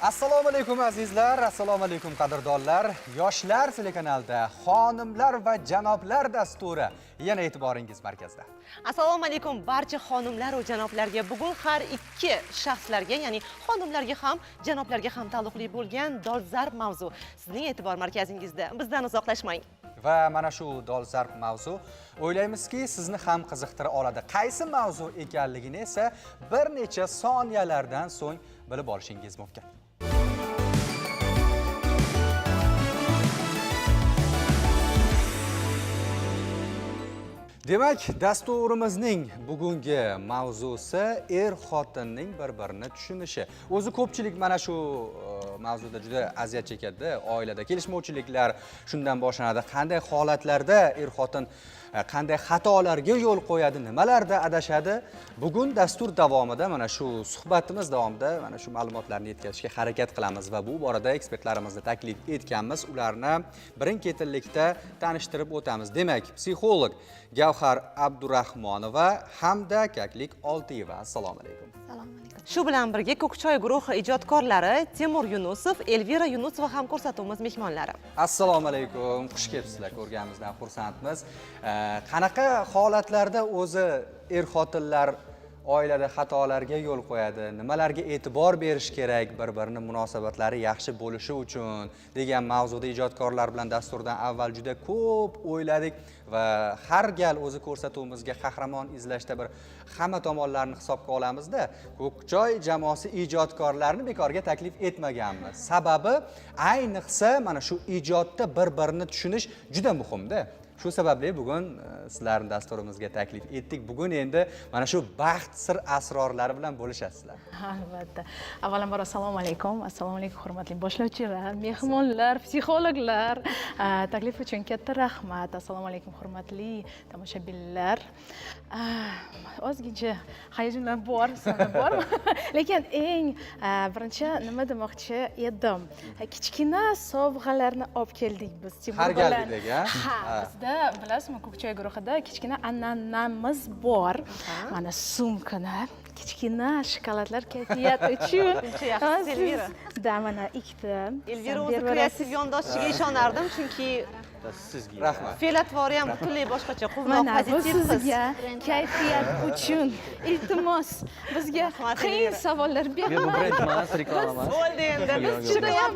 Assalomu alaykum azizlar, assalomu alaykum qadrdonlar. Yoshlar telekanalida xonimlar va janoblar dasturi yana e'tiboringiz markazida. Assalomu alaykum barcha xonimlar va janoblarga. Bugun har ikki shaxslarga, ya'ni xonimlarga ham, janoblarga ham taalluqli bo'lgan dolzarb mavzu sizning e'tibor markazingizda. Bizdan uzoqlashmang. Va mana shu dolzarb mavzu o'ylaymizki, sizni ham qiziqtira oladi. Qaysi mavzu ekanligini esa bir necha soniyalardan so'ng bilib olishingiz mumkin. Demak, dasturimizning bugungi mavzusi xotinning bir-birini tushunishi. O'zi ko'pchilik mana shu mavzuda juda aziyat chekadi. Oilada kelishmovchiliklar shundan boshlanadi. Qanday holatlarda xotin qanday xatolarga yo'l qo'yadi, nimalarda adashadi? Bugun dastur davomida mana shu suhbatimiz davomida mana shu ma'lumotlarni yetkazishga harakat qilamiz va bu borada ekspertlarimizni taklif etganmiz. Ularni birin-ketinlikda tanishtirib o'tamiz. Demak, psixolog Gavhar Abdurahmonova hamda Kaklik Oltiyeva. Assalomu alaykum. Assalomu alaykum. Shu bilan birga Ko'kchoy guruhi ijodkorlari Temur Yunusov, Elvira Yunusova ham ko'rsatuvimiz mehmonlari. Assalomu alaykum. Xush kelibsizlar. Ko'rganimizdan xursandmiz. Qanaqa holatlarda o'zi xotinlar oilada xatolarga yo'l qo'yadi, nimalarga e'tibor berish kerak bir-birini munosabatlari yaxshi bo'lishi uchun degan mavzuda ijodkorlar bilan dasturdan avval juda ko'p o'yladik va har gal o'zi ko'rsatuvimizga qahramon izlashda bir hamma tomonlarni hisobga olamizda. Ko'kchoy jamoasi ijodkorlarini bekorga taklif etmaganmiz. Sababi ayniqsa mana shu ijodda bir-birini tushunish juda muhimda. Shu sababli bugun sizlarni dasturimizga taklif etdik. Bugun endi mana shu baxt sir asrorlari bilan bo'lishasizlar. Albatta. Avvalambor assalomu alaykum. Assalomu alaykum hurmatli boshlovchilar, mehmonlar, psixologlar. Taklif uchun katta rahmat. Assalomu alaykum hurmatli tomoshabinlar. Ozgincha hayajonlar bor, lekin eng birinchi nima demoqchi edim? Kichkina sovg'alarni olib keldik biz. Har galgidek, Bizda bilasizmi, Ko'kchoy guruhida kichkina an'anamiz bor. Mana sumkani, kichkina shokoladlar kayfiyat uchun. Shuncha yaxshi Elvira. Da mana ikkita. Elvira o'zi kreativ yondoshiga ishonardim, chunki Sizga rahmat. fe'l-atvori ham butunlay boshqacha, quvnoq, Mana bu pozitiv qiz. sizga kayfiyat uchun iltimos bizga qiyin savollar bermang. Bu brend emas, reklama emas. Bo'ldi endi. Biz juda ham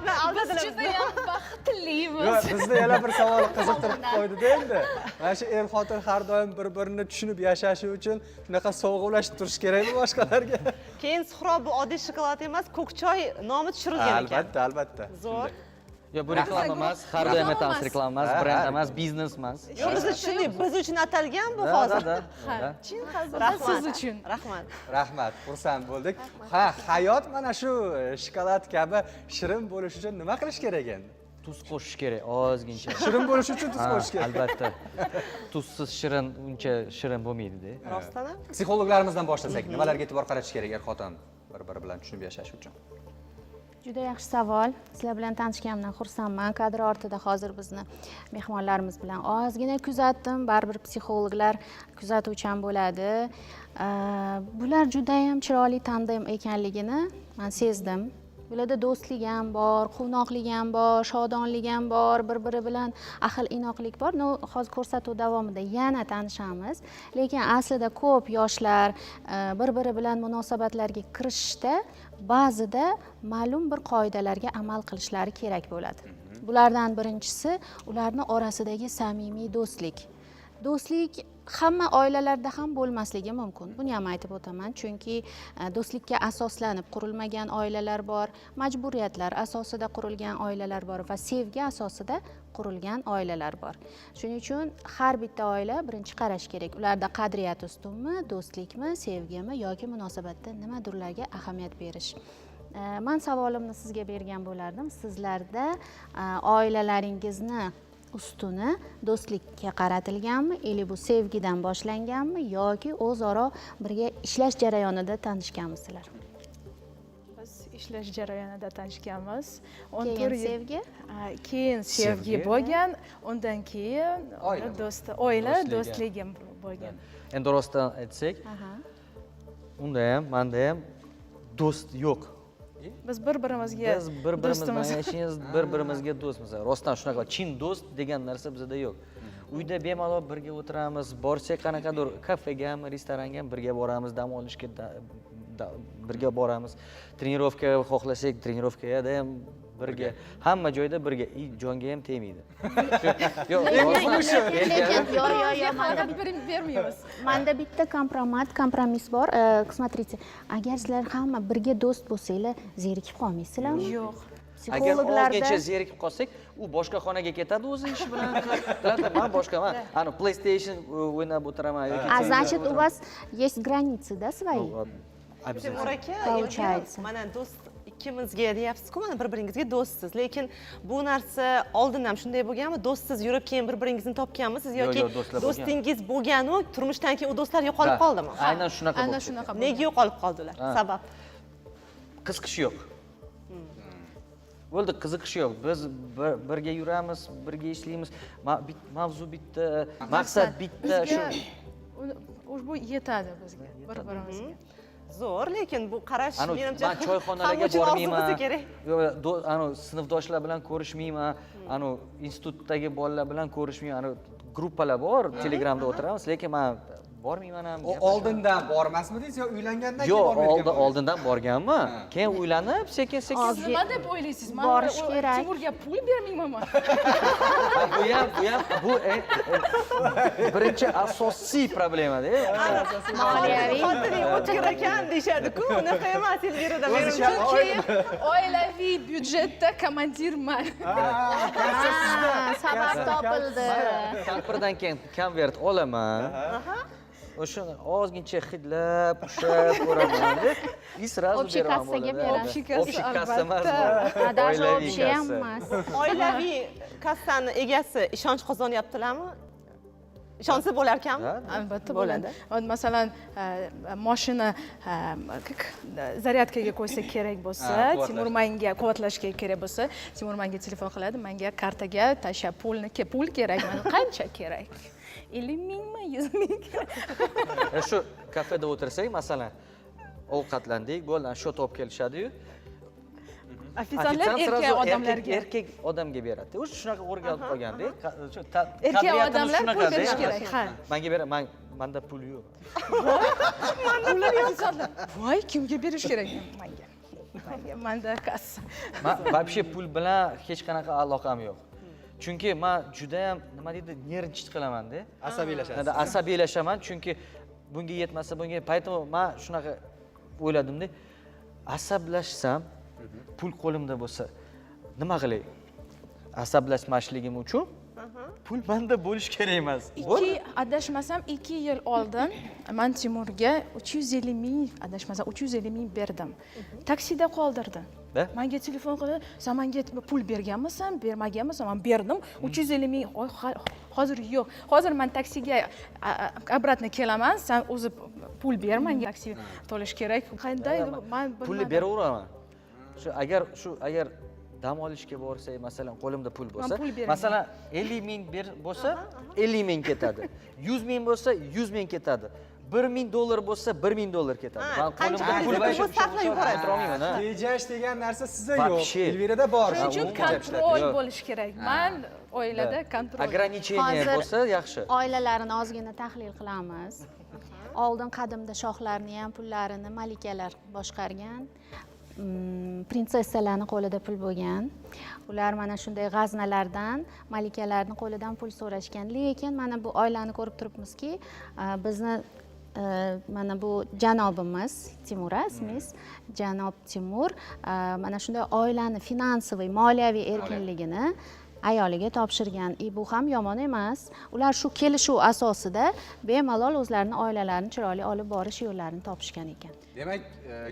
baxtlimiz. Bizni yana bir savol qiziqtirib qo'ydi-da endi. Mana shu xotin har doim bir-birini tushunib yashashi uchun shunaqa sovg'alashib turish kerakmi boshqalarga? Keyin Suhrob bu oddiy shokolad emas, Ko'kchoy nomi tushirilgan ekan. Albatta, albatta. Zo'r. Yo, bu reklama emas, har doim aytamiz, reklama emas, brend emas, biznes emas. Yo'q, biz tushundik, biz uchun atalgan bu hozir. Chin qalbdan Rahmat. siz uchun. Rahmat. Rahmat, xursand bo'ldik. Ha, hayot mana shu shokolad kabi shirin bo'lish uchun nima qilish kerak endi? Tuz qo'shish kerak, ozgincha. Shirin bo'lish uchun tuz qo'shish kerak. Albatta. Tuzsiz shirin uncha shirin bo'lmaydi-da. Rostdan ham? Psixologlarimizdan boshlasak, nimalarga e'tibor qaratish kerak xotin bir-biri bilan tushunib yashash uchun? Juda yaxshi savol. Sizlar bilan tanishganimdan xursandman. Kadr ortida hozir bizni mehmonlarimiz bilan ozgina kuzatdim. Baribir psixologlar kuzatuvchan bo'ladi. Bular juda ham chiroyli tandem ekanligini men sezdim. Bularda do'stlik ham bor, quvnoqlik ham bor, shodonlik ham bor, bir-biri bilan ahil-inoqlik bor. Hozir ko'rsatuv davomida yana tanishamiz. Lekin aslida ko'p yoshlar bir-biri bilan munosabatlarga kirishishda ba'zida ma'lum bir qoidalarga amal qilishlari kerak bo'ladi. Bulardan birinchisi ularning orasidagi samimiy do'stlik. Do'stlik hamma oilalarda ham bo'lmasligi mumkin. Buni ham aytib o'taman, chunki do'stlikka asoslanib qurilmagan oilalar bor, majburiyatlar asosida qurilgan oilalar bor va sevgi asosida qurilgan oilalar bor. Shuning uchun har bitta oila birinchi qarash kerak. Ularda qadriyat ustunmi, do'stlikmi, sevgimi yoki munosabatda nimadirlarga ahamiyat berish. Men savolimni sizga bergan bo'lardim. Sizlarda oilalaringizni ustuni do'stlikka qaratilganmi, yoki bu sevgidan boshlanganmi yoki o'zaro birga ishlash jarayonida tanishganmisizlar? Biz ishlash jarayonida tanishganmiz. Keyin sevgi? Keyin sevgi bo'lgan, undan keyin oila do'stligim bo'lgan. Endi rostdan aytsak, unda ham, menda ham do'st yo'q. Biz bir-birimizga Biz bir-birimiz bilan do'stimiz. yashaymiz, bir-birimizga do'stmiz. Rostdan shunaqa chin do'st degan narsa bizda yo'q. Uyda bemalol birga o'tiramiz, borsak qanaqadir kafegami, restoranga ham birga boramiz, dam olishga birga boramiz. Trenirovka xohlasak, trenirovkaga ham birga, hamma joyda birga, jonga ham tegmaydi. Yo'q, lekin yo'q, Manda bermaymiz. manda bitta kompromiss bor. Смотрите, agar sizlar hamma birga do'st bo'lsanglar, zerikib qolmaysizlarmi? Yo'q. agar Psixologlarda ozgincha zerikib qolsak, u boshqa xonaga ketadi o'zi ish bilan. Men boshqa ana PlayStation o'ynab o'tiraman yoki А значит, у вас есть границы, да, свои? Timur aka, Получается. endi mana do'st ikkimizga deyapsiz-ku, mana bir-biringizga do'stsiz, lekin bu narsa oldin ham shunday bo'lganmi? Do'stsiz yurib, keyin bir-biringizni topganmisiz yoki yo'q, do'stlar bo'lgan. do'stingiz bo'lgan-u, turmushdan keyin u do'stlar yo'qolib qoldimi? Aynan shunaqa Aynan bo'ldi. shunaqa. Nega yo'qolib qoldilar? Ha. Sabab. Qiziqish yo'q. Bo'ldi, qiziqish yo'q. Biz birga yuramiz, birga ishlaymiz. Mavzu bitta, maqsad bitta, shu Ushbu yetadi bizga, bir-birimizga. Zo'r, lekin bu qarash Anu, menimcha men choyxonalarga hamma uchun orzu bormayman. bo'lsa kerak. Yo'q, sinfdoshlar bilan ko'rishmayman. Institutdagi bolalar bilan ko'rishmayman. Gruppalar bor, Telegramda o'tiramiz, lekin men bormayman ham. Oldindan bormasmidingiz yo uylangandan keyin Yo'q, bormayotgan oldindan borganman. Keyin uylanib, sekin-sekin Siz nima deb o'ylaysiz? Men Borish kerak. Timurga pul bermayman. bu birinchi asosiy problema-da. Moliyaviy. Xotining o'tkir ekan deyishadi-ku, unaqa emas Elvirada menimcha. Keyin oilaviy byudjetda komandirman. Sabab topildi. Kampirdan keyin konvert olaman. O'sha ozgincha hidlab, ushab ko'raman. И сразу Общий kassaga berasiz. Общий kassa emas. Ha, даже Oilaviy общий ham kassa. emas. Oilaviy kassani egasi ishonch qozonyaptilarmi? Ishonsa bo'lar ekanmi? Albatta bo'ladi. Masalan, mashina zaryadkaga qo'ysa kerak bo'lsa, quvvatlash. Timur menga quvvatlashga kerak bo'lsa, Timur menga telefon qiladi, menga kartaga tashlab pul kerak. Mana qancha kerak? 50 mingmi, 100 ming? Shu kafeda o'tirsak, masalan, ovqatlandik, bo'ldi, shot olib kelishadi-yu. Ofitsiantlar erkak odamlarga. Erkak odamga beradi. O'sha shunaqa o'rganib qolganda, shu Erkak odamlar pul berish kerak. Ha. Menga beraman, menda pul yo'q. Ular ofitsiantlar. Voy, kimga berish kerak? Menga. Menda kassa. Men вообще pul bilan hech qanaqa aloqam yo'q. Chunki men juda ham nima deydi, nervnичать qilaman-da. Asabiylashasiz. Asabiylashaman, chunki bunga yetmasa, bunga paytim men shunaqa o'yladim-da. Asablashsam, pul qo'limda bo'lsa, nima qilay? Asablashmasligim uchun pul menda bo'lish kerak emas. Adashmasam 2 yil oldin men Timurga 350 ming, adashmasam 350 ming berdim. Taksida qoldirdim. Da? Menga telefon qildi, "Sen menga pul berganmisan, bermaganmisan?" Men berdim. 350 ming. Hozir yo'q. Hozir men taksiga обратно kelaman, sen o'zi pul ber, menga taksi to'lash kerak. Qanday? Men Pulni beraveraman. Agar dam olishga borsak, masalan, qo'limda pul bo'lsa, pul beraman. masalan, 50 ming bo'lsa, 50 ming ketadi. 100 ming bo'lsa, 100 ming ketadi. $1000 bo'lsa, $1000 ketadi. Men qo'limda pul bu safla yuqori. o'tirolmayman. Tejash degan narsa sizda Вообще. yo'q. Elvirada bor. Shuning uchun kontrol bo'lish kerak. Men oilada kontrol. Ограничение Hozir bo'lsa yaxshi. Oilalarni ozgina tahlil qilamiz. Oldin qadimda shohlarni ham pullarini malikalar boshqargan. Prinsessalarning qo'lida pul bo'lgan. Ular mana shunday g'aznalardan malikalarning qo'lidan pul so'rashgan. Lekin mana bu oilani ko'rib turibmizki, bizni mana bu janobimiz Timur ismingiz, janob Timur mana shunday oilani finansiy, moliyaviy erkinligini ayoliga topshirgan. Bu ham yomon emas. Ular shu kelishuv asosida bemalol o'zlarining oilalarini chiroyli olib borish yo'llarini topishgan ekan. Demak,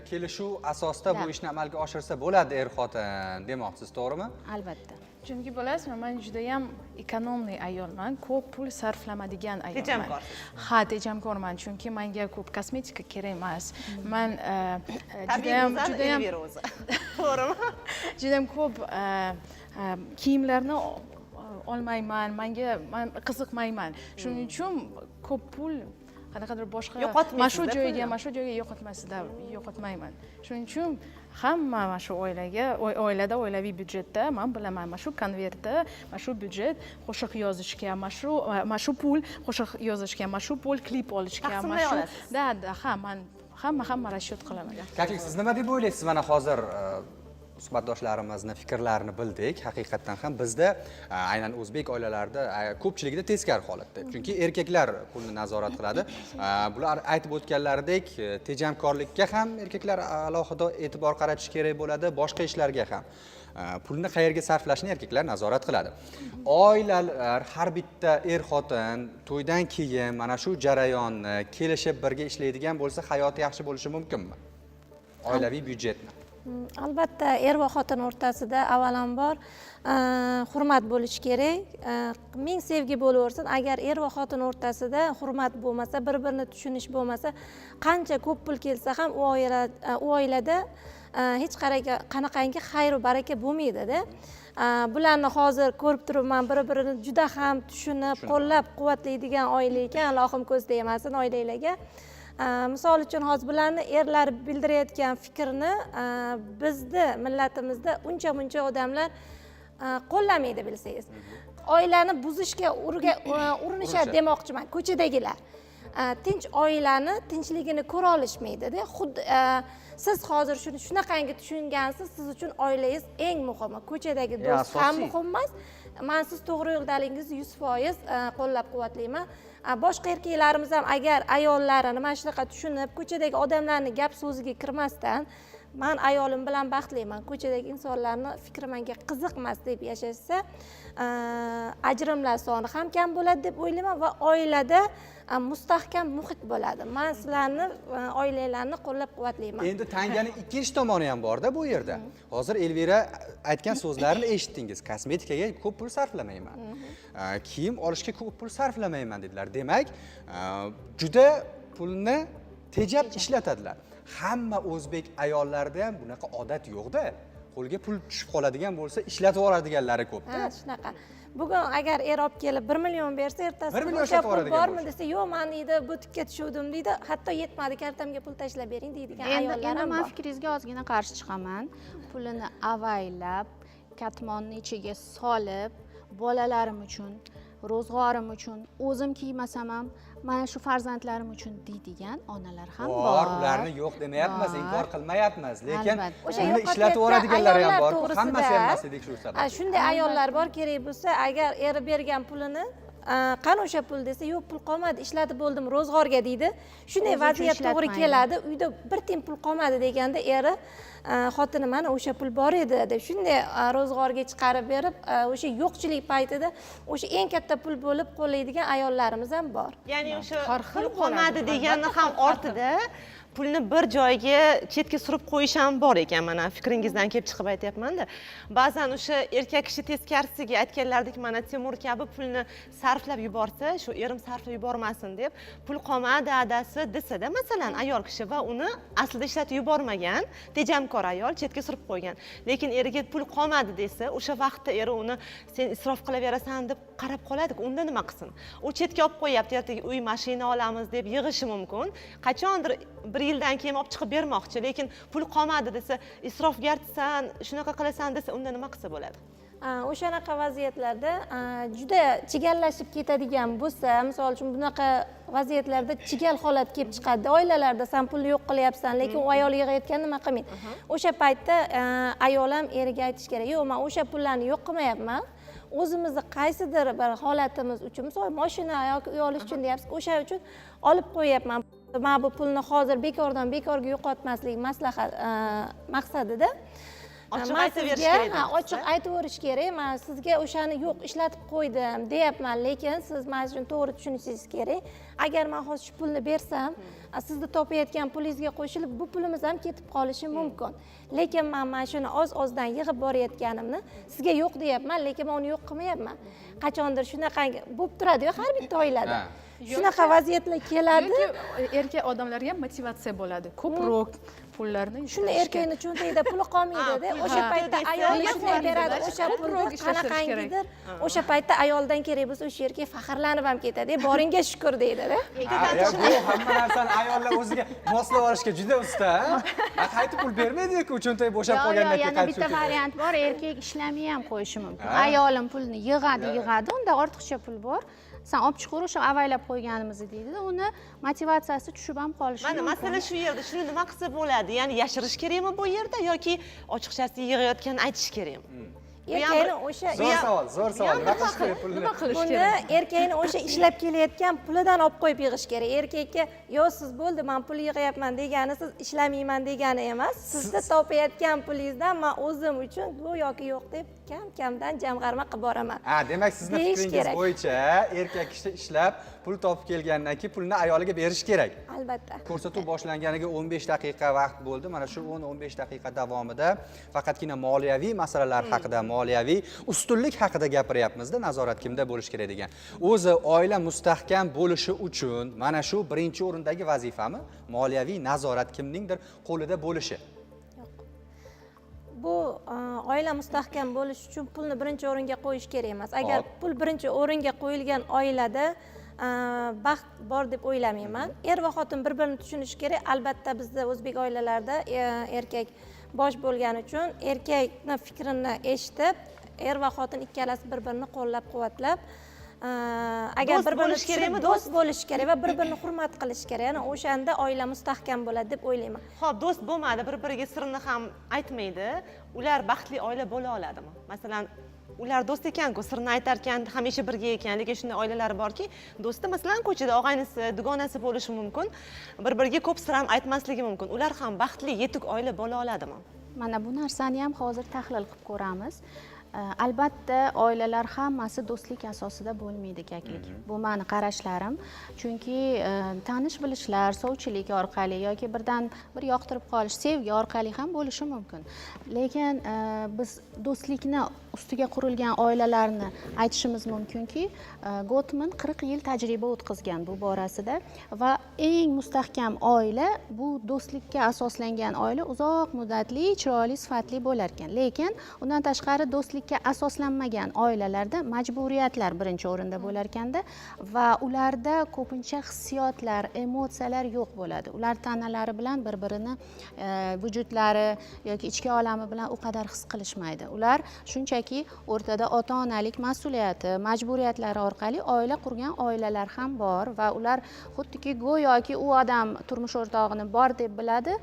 kelishuv asosida bu ishni amalga oshirsa bo'ladi er-xotin demoqchisiz, to'g'rimi? Albatta. Chunki bilasizmi, men juda ham ekonomli ayolman, ko'p pul sarflamaydigan ayolman. Tejamkorsiz. Ha, tejamkorman, chunki menga ko'p kosmetika kerak emas. Men Tabiiy go'zal Elvira o'zi. To'g'rimi? juda ham ko'p kiyimlarni olmayman, men qiziqmayman. Shuning uchun ko'p pul qanaqadir boshqa Yo'qotmaysizda mana shu joyga pulni. mana shu joyga yo'qotmayman. Shuning uchun hamma mana shu oilada oilaviy byudjetda men bilaman mana shu konvertda mana shu byudjet qo'shiq yozishga, mana shu pul qo'shiq yozishga, mana shu pul klip olishga, Taqsimlay olasiz. ha men hamma rashyot qilaman. Kaklik, siz nima deb o'ylaysiz? Mana hozir suhbatdoshlarimizni fikrlarini bildik. Haqiqatdan ham bizda aynan o'zbek oilalarida ko'pchiligida teskari holatda. Chunki erkaklar pulni nazorat qiladi. Bular aytib o'tganlaridek, tejamkorlikka ham erkaklar alohida e'tibor qaratish kerak bo'ladi, boshqa ishlarga ham. Pulni qayerga sarflashni erkaklar nazorat qiladi. Oilalar har bitta er-xotin to'ydan keyin mana shu jarayonni kelishib birga ishlaydigan bo'lsa, hayoti yaxshi bo'lishi mumkinmi? Oilaviy byudjetni. Albatta, er va xotin o'rtasida avvalambor hurmat bo'lishi kerak. Ming sevgi bo'laversin, agar er va xotin o'rtasida hurmat bo'lmasa, bir-birini tushunish bo'lmasa, qancha ko'p pul kelsa ham u oilada hech qanaqangi xayr va baraka bo'lmaydi-da. Bularni hozir ko'rib turibman, bir-birini juda ham tushunib, qo'llab-quvvatlaydigan oila ekan, Allohim ko'z tegmasin oilalarga. Misol uchun hozir bularni erlar bildirayotgan fikrni bizni millatimizda uncha-muncha odamlar qo'llamaydi bilsangiz. Oilani buzishga urinishadi demoqchiman, ko'chadagilar. Tinch oilani tinchligini ko'ra olishmaydi-da. Xuddi siz hozir shuni shunaqangi tushungansiz, siz uchun oilangiz eng muhimi. Ko'chadagi do'st ham muhim emas. Men siz to'g'ri yo'ldalingizni 100% qo'llab-quvvatlayman. Boshqa erkaklarimiz ham agar ayollarini mana shunaqa tushunib, ko'chadagi odamlarning gap so'ziga kirmasdan, men ayolim bilan baxtliman, ko'chadagi insonlarning fikri menga qiziqmas deb yashashsa, ajrimlar soni ham kam bo'ladi deb o'ylayman va oilada mustahkam muhit bo'ladi. Men sizlarni oilalarni qo'llab-quvvatlayman. Endi tanganing ikkinchi tomoni ham bor-da bu yerda. Hozir Elvira aytgan so'zlarini eshitdingiz. Kosmetikaga ko'p pul sarflamayman. Kiyim olishga ko'p pul sarflamayman dedilar. Demak, juda pulni tejab ishlatadilar. Hamma o'zbek ayollarida ham bunaqa odat yo'q-da. Qo'lga pul tushib qoladigan bo'lsa, ishlatib oladiganlari ko'p-da. Ha, shunaqa. Bugun agar er olib kelib 1 million bersa, ertasi 1 million o'sha pul ishlatib bormi desa, yo'q, men deydi, butikka tushuvdim deydi, hatto yetmadi, kartamga pul tashlab bering deydigan ayollar ham men bor. fikringizga ozgina qarshi chiqaman. Pulini avaylab, katmonni ichiga solib, bolalarim uchun, ro'zg'orim uchun, o'zim kiymasam ham mana shu farzandlarim uchun deydigan onalar ham bor. Ularni yo'q demayapmiz, inkor qilmayapmiz, lekin Albatta. O'sha pulni ishlatib yuboradiganlari ham bor. to'g'risida, Hammasi emas dedik shu sabab. Shunday ayollar bor, kerak bo'lsa, agar eri bergan pulini qani o'sha pul desa, yo'q, pul qolmadi, ishlatib bo'ldim ro'zg'orga deydi. Shunday O'zi uchun vaziyat to'g'ri ishlatmaydi. keladi. Uyda bir tiyin pul qolmadi deganda eri xotini mana o'sha pul bor edi deb shunday ro'zg'orga chiqarib berib, o'sha yo'qchilik paytida o'sha eng katta pul bo'lib qo'llaydigan ayollarimiz ham bor. Ya'ni o'sha Har xil pul qolmadi bo'ladi. deganni ham ortida pulni bir joyga chetga surib qo'yish ham bor ekan. Mana fikringizdan kelib chiqib aytyapman-da. Ba'zan o'sha erkak kishi teskarisiga aytganlaridek, mana Temur kabi pulni sarflab yuborsa, shu erim sarflab yubormasin deb pul qolmadi adasi desa-da, masalan, ayol kishi va uni aslida ishlatib yubormagan, tejamkor ayol chetga surib qo'ygan. Lekin eriga pul qolmadi desa, o'sha vaqtda eri uni sen isrof qilaverasan deb qarab qoladi-ku, unda nima qilsin? U chetga olib qo'yapti, ertaga uy, mashina olamiz deb yig'ishi mumkin. Qachondir 1 yildan keyin olib chiqib bermoqchi, lekin pul qolmadi desa, isrofgarchisan, shunaqa qilasan desa, unda nima qilsa bo'ladi? O'shanaqa vaziyatlarda juda chigallashib ketadigan bo'lsa, misol uchun bunaqa vaziyatlarda chigal holat kelib chiqadi. Oilalarda sen pulni yo'q qilyapsan, lekin u ayol yig'ayotgan nima qilmaydi. O'sha paytda ayol ham eriga aytish kerak, yo'q, men o'sha pullarni yo'q qilmayapman. O'zimizni qaysidir bir holatimiz uchun, misol mashina yoki uy olish uchun deyapsiz, o'sha uchun olib qo'yapman. Men bu pulni hozir bekorga yo'qotmaslik maslahat maqsadida Ochiq aytaverish kerak. Ochiq aytaverish kerak. Men sizga o'shani yo'q ishlatib qo'ydim deyapman, lekin siz men uchun to'g'ri tushunishingiz kerak. Agar men hozir shu pulni bersam, sizni topayotgan pulingizga qo'shilib bu pulimiz ham ketib qolishi mumkin. Lekin men mana shuni oz-ozdan yig'ib borayotganimni sizga yo'q deyapman, lekin men uni yo'q qilmayapman. Qachondir shunaqa bo'lib turadi-yu har bitta oilada. shunaqa vaziyatlar keladi. yoki erkak odamlarga motivatsiya bo'ladi ko'proq pullarni Shunda erkakni cho'ntagida puli qolmaydida. O'sha paytda ayoli shunday beradi, o'sha pulni qanaqangidir. O'sha paytda ayoldan kerak bo'lsa, o'sha erkak faxrlanib ham ketadi. Boringga shukur deydi-da. Bu hamma narsani ayollar o'ziga moslab olishga juda usta. Qaytib pul bermaydi-ku, cho'ntagi bo'shab qolgandan keyin yana bitta variant bor, erkak ishlamay ham qo'yishi mumkin. Ayolim pulni yig'adi, unda ortiqcha pul bor. Sen olib chiqar, o'sha avaylab qo'yganimizni deydi-da, uni motivatsiyasi tushib ham qolishi Mana mumkin. masala shu yerda. Shuni nima qilsa bo'ladi? Ya'ni yashirish kerakmi bu yerda yoki ochiqchasiga yig'ayotganini aytish kerakmi? Erkakni o'sha Zo'r savol. Nima qilish kerak pulni? nima qilish buni kerak erkakni o'sha ishlab kelayotgan pulidan olib qo'yib yig'ish kerak. Erkakka "Yo, siz bo'ldi, men pul yig'ayapman" degani siz ishlamayman degani emas. Sizda topayotgan pulingizdan men o'zim uchun go'yoki yo'q deb kam-kamdan jamg'arma qilib boraman. Demak sizni Deyish fikringiz kerak. bo'yicha erkak kishi ishlab pul topib kelgandan keyin pulni ayoliga berish kerak. Albatta. Ko'rsatuv boshlanganiga 15 daqiqa vaqt bo'ldi. Mana shu 10-15 daqiqa davomida faqatgina moliyaviy masalalar haqida, moliyaviy ustunlik haqida gapiryapmiz-da, nazorat kimda bo'lishi kerak degan. O'zi oila mustahkam bo'lishi uchun mana shu birinchi o'rindagi vazifami? Moliyaviy nazorat kimningdir qo'lida bo'lishi. Bu oila mustahkam bo'lish uchun pulni birinchi o'ringa qo'yish kerak emas. Agar pul birinchi o'ringa qo'yilgan oilada baxt bor deb o'ylamayman. Er va xotin bir-birini tushunishi kerak. Albatta bizda o'zbek oilalarida erkak bosh bo'lgani uchun erkakning fikrini eshitib, er va xotin ikkalasi bir-birini qo'llab-quvvatlab, agar bir-birini do'st bo'lish kerak va bir-birini hurmat qilish kerak. Ya'ni o'shanda oila mustahkam bo'ladi deb o'ylayman. Xo'p, do'st bo'lmadi, bir-biriga sirni ham aytmaydi. Ular baxtli oila bo'la oladimi? Masalan, ular do'st ekan-ku, sirni aytarkan, hamisha birga ekan, lekin shunday oilalar borki, do'sti masalan ko'chada og'aynisi, dugonasi bo'lishi mumkin, bir-biriga ko'p sir ham aytmasligi mumkin. Ular ham baxtli, yetuk oila bo'la oladimi? Mana bu narsani ham hozir tahlil qilib ko'ramiz. Albatta oilalar hammasi do'stlik asosida bo'lmaydi kaklik. Bu meni qarashlarim. Chunki tanish bilishlar, sovchilik orqali yoki birdan bir yoqtirib qolish, sevgi orqali ham bo'lishi mumkin. Lekin biz do'stlikni ustiga qurilgan oilalarni aytishimiz mumkinki, Gottman 40 yil tajriba o'tkazgan bu borasida va eng mustahkam oila bu do'stlikka asoslangan oila uzoq muddatli, chiroyli, sifatli bo'lar ekan. Lekin undan tashqari do'stlikka asoslanmagan oilalarda majburiyatlar birinchi o'rinda bo'lar ekanda va ularda ko'pincha hissiyotlar, emotsiyalar yo'q bo'ladi. Ular tanalari bilan bir-birini vujudlari yoki ichki olami bilan u qadar his qilishmaydi. Ular shunchaki o'rtada ota-onalik mas'uliyati, majburiyatlari orqali oila qurgan oilalar ham bor va ular xuddiki go'yoki u odam turmush o'rtog'ini bor deb biladi,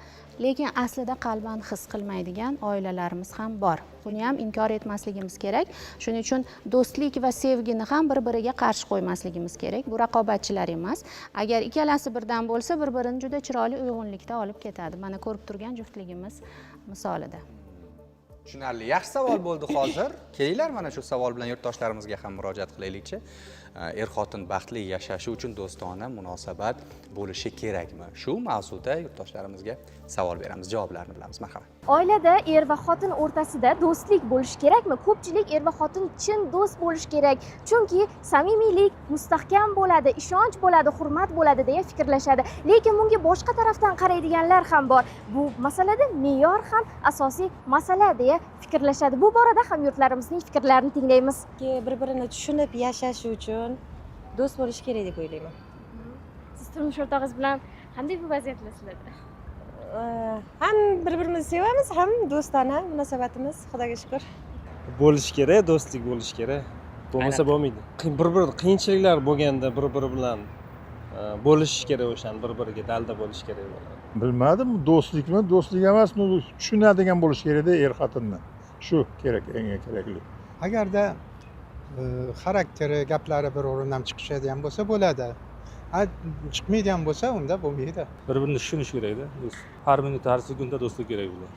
lekin aslida qalban his qilmaydigan oilalarimiz ham bor. Buni ham inkor etmasligimiz kerak. Shuning uchun do'stlik va sevgini ham bir-biriga qarshi qo'ymasligimiz kerak. Bu raqobatchilar emas. Agar ikkalasi birdan bo'lsa, bir-birini juda chiroyli uyg'unlikda olib ketadi. Mana ko'rib turgan juftligimiz misolida. Tushunarli. Yaxshi savol bo'ldi hozir. Kelinglar mana shu savol bilan yurtdoshlarimizga ham murojaat qilaylikchi. Er-xotin baxtli yashashi uchun do'stona munosabat bo'lishi kerakmi? Shu mavzuda yurtdoshlarimizga savol beramiz, javoblarini bilamiz. Marhamat. Oilada er va xotin o'rtasida do'stlik bo'lishi kerakmi? Ko'pchilik er va xotin chin do'st bo'lishi kerak. Chunki samimiylik mustahkam bo'ladi, ishonch bo'ladi, hurmat bo'ladi deya fikrlashadi. Lekin bunga boshqa tarafdan qaraydiganlar ham bor. Bu masalada me'yor ham asosiy masala deya fikrlashadi. Bu borada hamyurtlarimizning fikrlarini tinglaymiz. Bir-birini tushunib yashashi uchun do'st bo'lish kerak deb o'ylayman. Siz turmush o'rtog'ingiz bilan qanday bu vaziyatlar sizlarda? Ham bir-birimizni sevamiz, ham do'stona munosabatimiz, Xudoga shukr. Bo'lish kerak, do'stlik bo'lish kerak. Bo'lmasa bo'lmaydi. Bir-bir qiyinchiliklar bo'lganda bir-biri bilan bo'lish kerak, o'shani bir-biriga dalda bo'lish kerak bo'ladi. Bilmadim, do'stlikmi, do'stlik emas, tushunadigan bo'lish kerak-da er-xotinni. Shu kerak, eng kerakli. Agarda xarakteri, gaplari bir o'rindan chiqishadigan bo'lsa bo'ladi. Chiqmaydigan bo'lsa, unda bo'lmaydi. Bir-birini tushunish kerak-da. Har minut, har sekundda do'stlik kerak bo'ladi.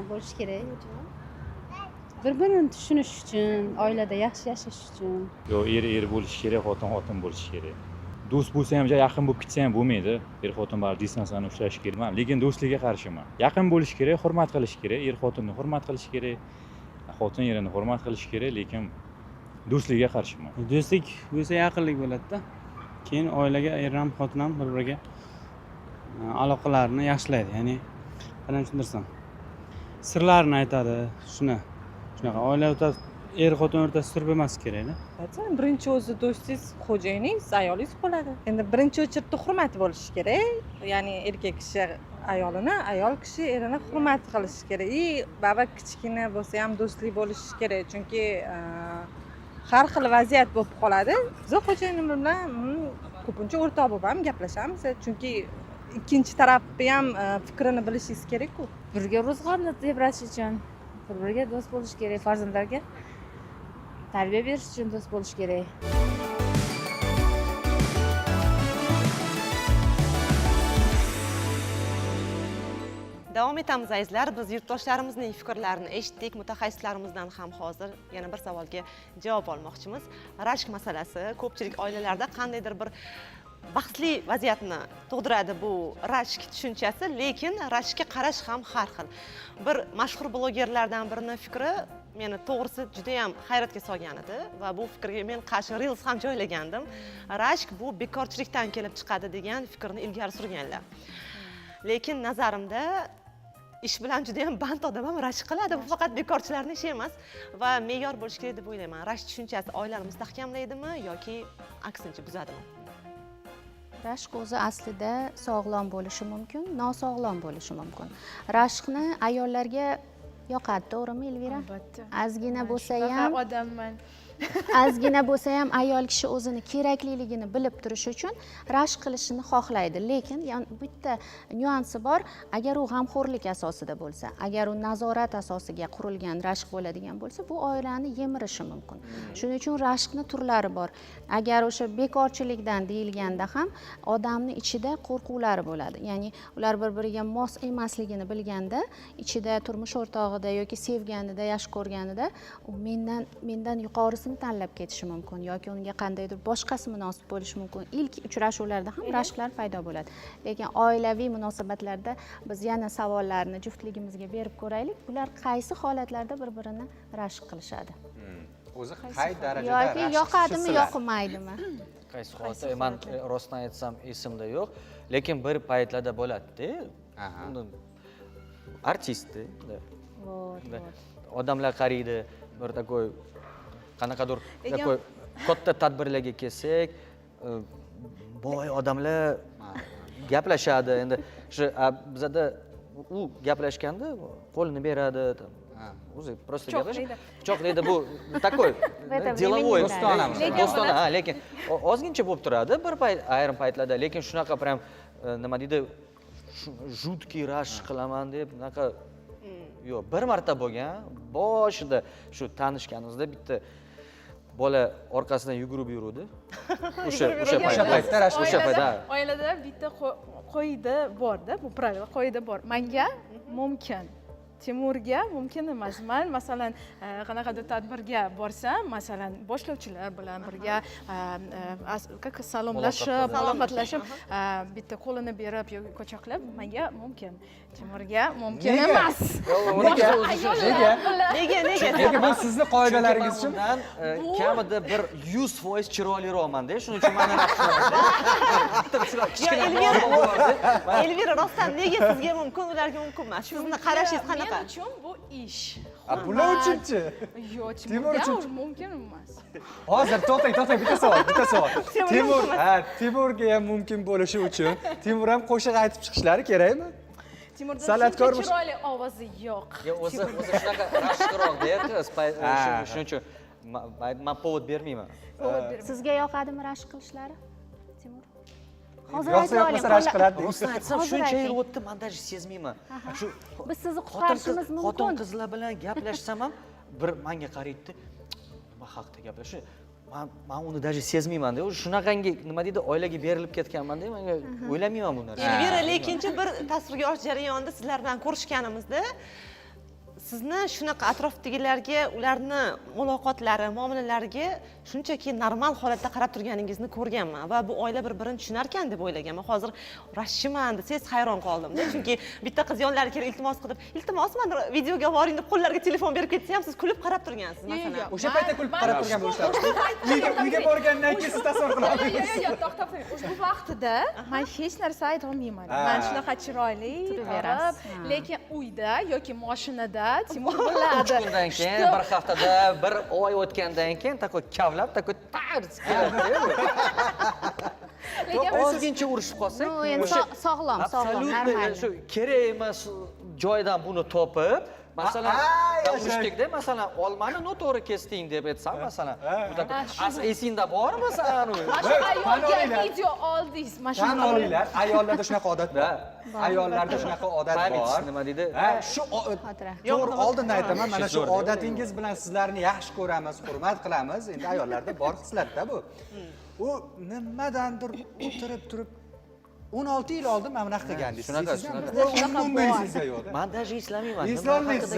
Bo'lish kerak. Bir-birini tushunish uchun, oilada yaxshi yashash uchun. Yo, er bo'lishi kerak, xotin bo'lishi kerak. Do'st bo'lsa ham, yaqin bo'lib ketsa ham bo'lmaydi. Er-xotin bari distansani ushlash kerak. Lekin do'stlikka qarshiman. Yaqin bo'lish kerak, hurmat qilish kerak, er-xotinni hurmat qilish kerak, xotin erini hurmat qilish kerak, lekin do'stlikka qarshiman. Do'stlik bo'lsa yaqinlik bo'ladi-da. keyin oilaga er ham xotin ham bir biriga aloqalarini yaxshilaydi, ya'ni qanday tushuntirsam, sirlarini aytadi, shunaqa oila o'rtasida er xotin o'rtasida sir bo'lmasligi kerakda. Birinchi o'zi do'stingiz xo'jayiningiz, ayolingiz bo'ladi. Endi birinchi o'chirda hurmat bo'lishi kerak. Ya'ni erkak kishi ayolini, ayol kishi erini hurmat qilishi kerak. Baribir kichkina bo'lsa ham do'stlik bo'lishi kerak, chunki har xil vaziyat bo'lib qoladi. Biz xo'jayinim bilan ko'pincha o'rtoq bo'lib ham gaplashamiz, chunki ikkinchi tarafni ham fikrini bilishingiz kerak-ku. Birga ro'zg'orni tebrash uchun, bir-biriga do'st bo'lish kerak, farzandlarga tarbiya berish uchun do'st bo'lish kerak. Davom etamiz azizlar. Biz yurtdoshlarimizning fikrlarini eshitdik. Mutaxassislarimizdan ham hozir yana bir savolga javob olmoqchimiz. Rashk masalasi ko'pchilik oilalarda qandaydir bir bahsli vaziyatni tug'diradi bu rashk tushunchasi, lekin rashkka qarash ham har xil. Bir mashhur blogerlardan birining fikri meni to'g'risi juda ham hayratga solgan edi va bu fikrga men qarshi reels ham joylagandim. Rashk bu bekorchilikdan kelib chiqadi degan fikrni ilgari surganlar. Lekin nazarimda ish bilan juda ham band odam ham rashk qiladi. Bu faqat bekorchilarning ishi emas va me'yor bo'lishi kerak deb o'ylayman. Rashk tushunchasi oilani mustahkamlaydimi yoki aksincha buzadimi? Rashk o'zi aslida sog'lom bo'lishi mumkin, nosog'lom bo'lishi mumkin. Rashkni ayollarga yoqadi, to'g'rimi Elvira? Albatta. Ozgina bo'lsa ham, Shunaqa odamman. ozgina bo'lsa ham ayol kishi o'zini kerakliligini bilib turish uchun rashk qilishini xohlaydi. Lekin bitta nyuansi bor. Agar u g'amxo'rlik asosida bo'lsa, agar u nazorat asosiga qurilgan rashk bo'ladigan bo'lsa, bu oilani yemirishi mumkin. Shuning uchun rashkning turlari bor. Agar o'sha bekorchilikdan deyilganda ham odamning ichida qo'rquvlari bo'ladi. Ya'ni ular bir-biriga mos emasligini bilganda, ichida turmush o'rtog'ida yoki sevganida, yaxshi ko'rganida u mendan yuqorisi tanlab ketishi mumkin yoki unga qandaydir boshqasi munosib bo'lishi mumkin. Ilk uchrashuvlarda ham rashklar paydo bo'ladi. Lekin oilaviy munosabatlarda biz yana savollarni juftligimizga berib ko'raylik. Ular qaysi holatlarda bir-birini rashk qilishadi? O'zi qay darajada yoki yoqadimi, yoqmaydimi? Qaysi holatda? Men rostdan aytsam esimda yo'q, lekin bir paytlarda bo'ladi-da. Artistda. Odamlar qaraydi, bir takoy qanaqadir takoy katta tadbirlarga kelsak, boy odamlar gaplashadi. Endi shu bizada u gaplashganda qo'lini beradi, o'zi prosta gaplashadi. Quchoqlaydi, bu takoy delovoy, do'stona, lekin ozgincha bo'lib turadi bir payt, ayrim paytlarda, lekin shunaqa prям nima deydi, жуткий rashk qilaman deb bunaqa yo'q. Bir marta bo'lgan, boshida shu tanishganimizda bitta bola orqasidan yugurib yurdi. O'sha paytda Oilada bitta qoida bor-da, bu pravilo qoida bor. Menga mumkin, Timurga mumkin emas. Men masalan qanaqadir tadbirga borsam, masalan boshlovchilar bilan birga salomlashib, aloqatlashib, bitta qo'lini berib yoki quchoqlab menga mumkin. Timurga mumkin emas. Nega bu sizni qoidalaringiz uchun? Kamida bir 100% chiroyliroqman-da, shuning uchun meni Elvira, rostdan nega sizga mumkin, ularga mumkin emas? Sizni qarashingiz qanaqa? Men uchun bu ish. Bular uchunchi? Yo'q, Timurga mumkin emas. Hozir to'xtang, bitta savol. Timurga ham mumkin bo'lishi uchun Timur ham qo'shiq aytib chiqishlari kerakmi? Timurda san'atkormish. chiroyli ovozi yo'q. O'zi shunaqa rashkroq-da, shuning uchun men povod bermayman. Sizga yoqadimi rashk qilishlari? Timur? Yoqsa rashk qiladi. Rostdan aytsam, shuncha yil o'tdi, men даже sezmayman. Shu biz sizni qutqarishimiz mumkin. Xotin-qizlar bilan gaplashsam ham bir menga qaraydi, nima haqda gaplashish? Men uni даже sezmayman-da. Shunaqangi nima deydi, oilaga berilib ketganman-da, menga o'ylamayman bu narsani. Elvira, lekinchi bir tasvirga olish jarayonida sizlar bilan ko'rishganimizda sizni shunaqa atrofdagilarga ularni muloqotlari, muomalalariga shunchaki normal holatda qarab turganingizni ko'rganman va bu oila bir-birini tushunarkan deb o'ylaganman. Hozir rashchiman desangiz hayron qoldim-da, chunki bitta qiz yonlariga kelib iltimos qilib, "Iltimos, men videoga boring" deb qo'llariga telefon berib ketsa ham siz kulib qarab turgansiz, masalan. O'sha paytda kulib qarab turgan bo'lishadi. Uyga borgandan keyin siz tasavvur qila olmaysiz. Yo'q, to'xtab turing. Ushbu vaqtida men hech narsa ayta olmayman. Men shunaqa chiroyli, qarab, lekin uyda yoki mashinada Timur biladi. 3 kundan keyin, bir haftada, bir oy o'tgandan keyin takoy kavlab, takoy tars keladi. Ozgincha urishib qolsak, Ну, endi sog'lom, normal. shu kerak emas joydan buni topib, masalan, urushdikda, masalan, olmani noto'g'ri kesding deb aytsam, masalan, asl esingda bormi san? Mana ayolga video oldingiz, mashina. Tan olinglar, ayollarda shunaqa odat bor. Ayollarda shunaqa odat bor. Nima deydi? Shu to'g'ri oldindan aytaman, mana shu odatingiz bilan sizlarni yaxshi ko'ramiz, hurmat qilamiz. Endi ayollarda bor xislatda bu. U nimadandir o'tirib turib 16 yil oldin mana bunaqa qilgandingiz. Shunaqa. Umuman yo'q. Men даже eslamayman. Eslolmaysiz.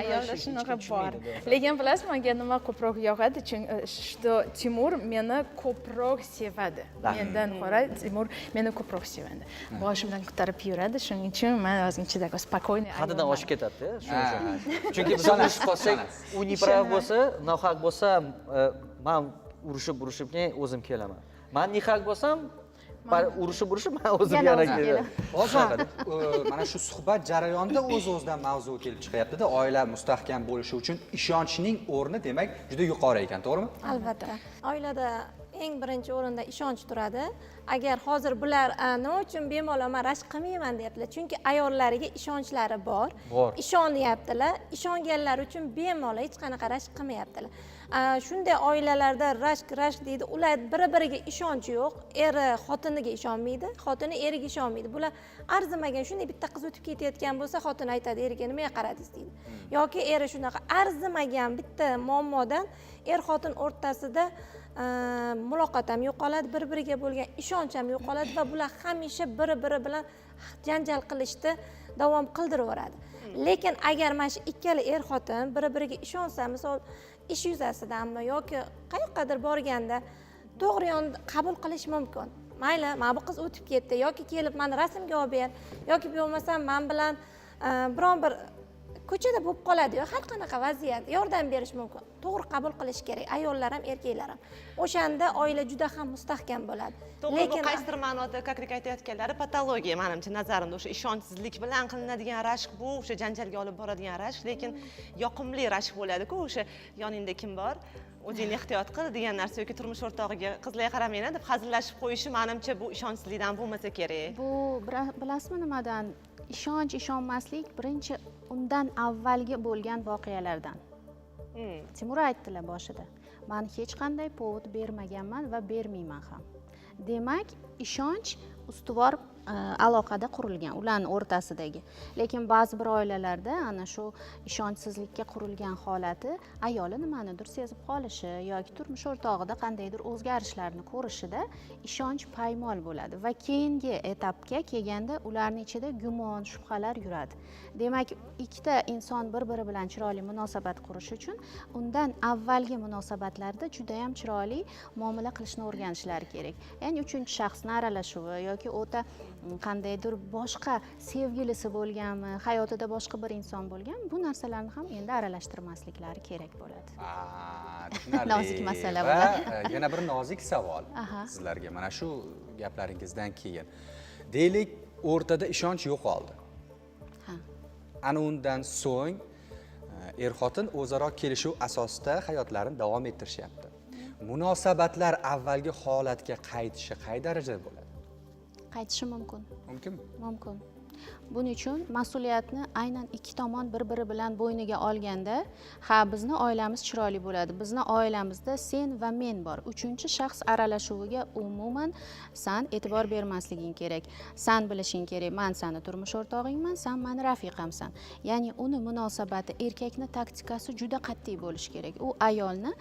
Ayolda shunaqa bor. Lekin bilasizmi, menga nima ko'proq yoqadi? Chunki Timur meni ko'proq sevadi. Mendan ko'ra Timur meni ko'proq sevadi. Boshimdan ko'tarib yuradi, shuning uchun men o'zimcha spokойный. Haddidan oshib ketadi-da, chunki biz urishib qolsak, u neprav bo'lsa, nohaq bo'lsa, men urishib keyin o'zim kelaman. Men nihaq bo'lsam, urishib men o'zim yana kelaman. Hozir mana shu suhbat jarayonida o'z-o'zidan mavzu kelib chiqyapti-da, oila mustahkam bo'lishi uchun ishonchning o'rni demak juda yuqori ekan, to'g'rimi? Albatta. Oilada eng birinchi o'rinda ishonch turadi. Agar hozir bular nima uchun bemalol men rashk qilmayman deyaptilar, chunki ayollariga ishonchlari bor. Ishonyaptilar. Ishonganlar uchun bemalol hech qanaqa rashk qilmayaptilar. Shunday oilalarda rashk deydi, ular bir-biriga ishonch yo'q. Eri xotiniga ishonmaydi, xotini eriga ishonmaydi. Bular arzimagan, shunday bitta qiz o'tib ketayotgan bo'lsa, xotin aytadi, eriga nimaga qaradingiz deydi. Yoki eri shunaqa arzimagan bitta muammodan er-xotin o'rtasida muloqot ham yo'qoladi, bir-biriga bo'lgan ishonch ham yo'qoladi va bular hamisha bir-biri bilan janjal qilishni davom qildiraveradi. Lekin agar mana shu ikkala er-xotin bir-biriga ishonsa, misol ish yuzasidanmi yoki qayoqqadir borganda to'g'ri yo'lni qabul qilish mumkin. Mayli, mana bu qiz o'tib ketdi yoki kelib meni rasmga olib ber yoki bo'lmasam men bilan biron bir ko'chada bo'lib qoladi, har qanaqa vaziyat yordam berish mumkin. To'g'ri qabul qilish kerak, ayollar ham, erkaklar ham. O'shanda oila juda ham mustahkam bo'ladi. Lekin bu qaysidir ma'noda, kakrik aytayotganlari patologiya, menimcha nazarimda o'sha ishonchsizlik bilan qilinadigan rashk bu, o'sha janjalga olib boradigan rashk, lekin yoqimli rashk bo'ladi-ku, o'sha yoningda kim bor? O'zingni ehtiyot qil degan narsa yoki turmush o'rtog'iga qizlarga qaramanglar deb hazillashib qo'yishi menimcha bu ishonchsizlikdan bo'lmasa kerak. Bu bilasizmi nimadan? Ishonmaslik birinchi undan avvalgi bo'lgan voqealardan. Timur aytdilar boshida. Men hech qanday povod bermaganman va bermayman ham. Demak, ishonch ustuvor aloqada qurilgan ularning o'rtasidagi. Lekin ba'zi bir oilalarda ana shu ishonchsizlikka qurilgan holati ayoli nimanidir sezib qolishi yoki turmush o'rtog'ida qandaydir o'zgarishlarni ko'rishida ishonch paymol bo'ladi va keyingi etapga kelganda ularning ichida gumon, shubhalar yuradi. Demak, ikkita inson bir-biri bilan chiroyli munosabat qurish uchun undan avvalgi munosabatlarda juda ham chiroyli muomala qilishni o'rganishlari kerak. Ya'ni uchinchi shaxsning aralashuvi yoki o'ta qandaydir boshqa sevgilisi bo'lganmi, hayotida boshqa bir inson bo'lgan, bu narsalarni ham endi aralashtirmasliklari kerak bo'ladi. Nozik masala va bo'ladi. yana bir nozik savol sizlarga mana shu gaplaringizdan keyin. Deylik, o'rtada ishonch yo'qoldi. Ana undan so'ng er-xotin o'zaro kelishuv asosida hayotlarini davom ettirishyapti. Munosabatlar avvalgi holatga qaytishi qay darajada bo'ladi? Qaytishi mumkin. Mumkinmi? Mumkin. Buning uchun mas'uliyatni aynan ikki tomon bir-biri bilan bo'yniga olganda, ha, bizni oilamiz chiroyli bo'ladi. Bizni oilamizda sen va men bor. Uchinchi shaxs aralashuviga umuman sen e'tibor bermasliging kerak. Sen bilishing kerak, men seni turmush o'rtog'ingman, sen meni rafiqamsan. Ya'ni uni munosabati, erkakning taktikasi juda qat'iy bo'lishi kerak. U ayolni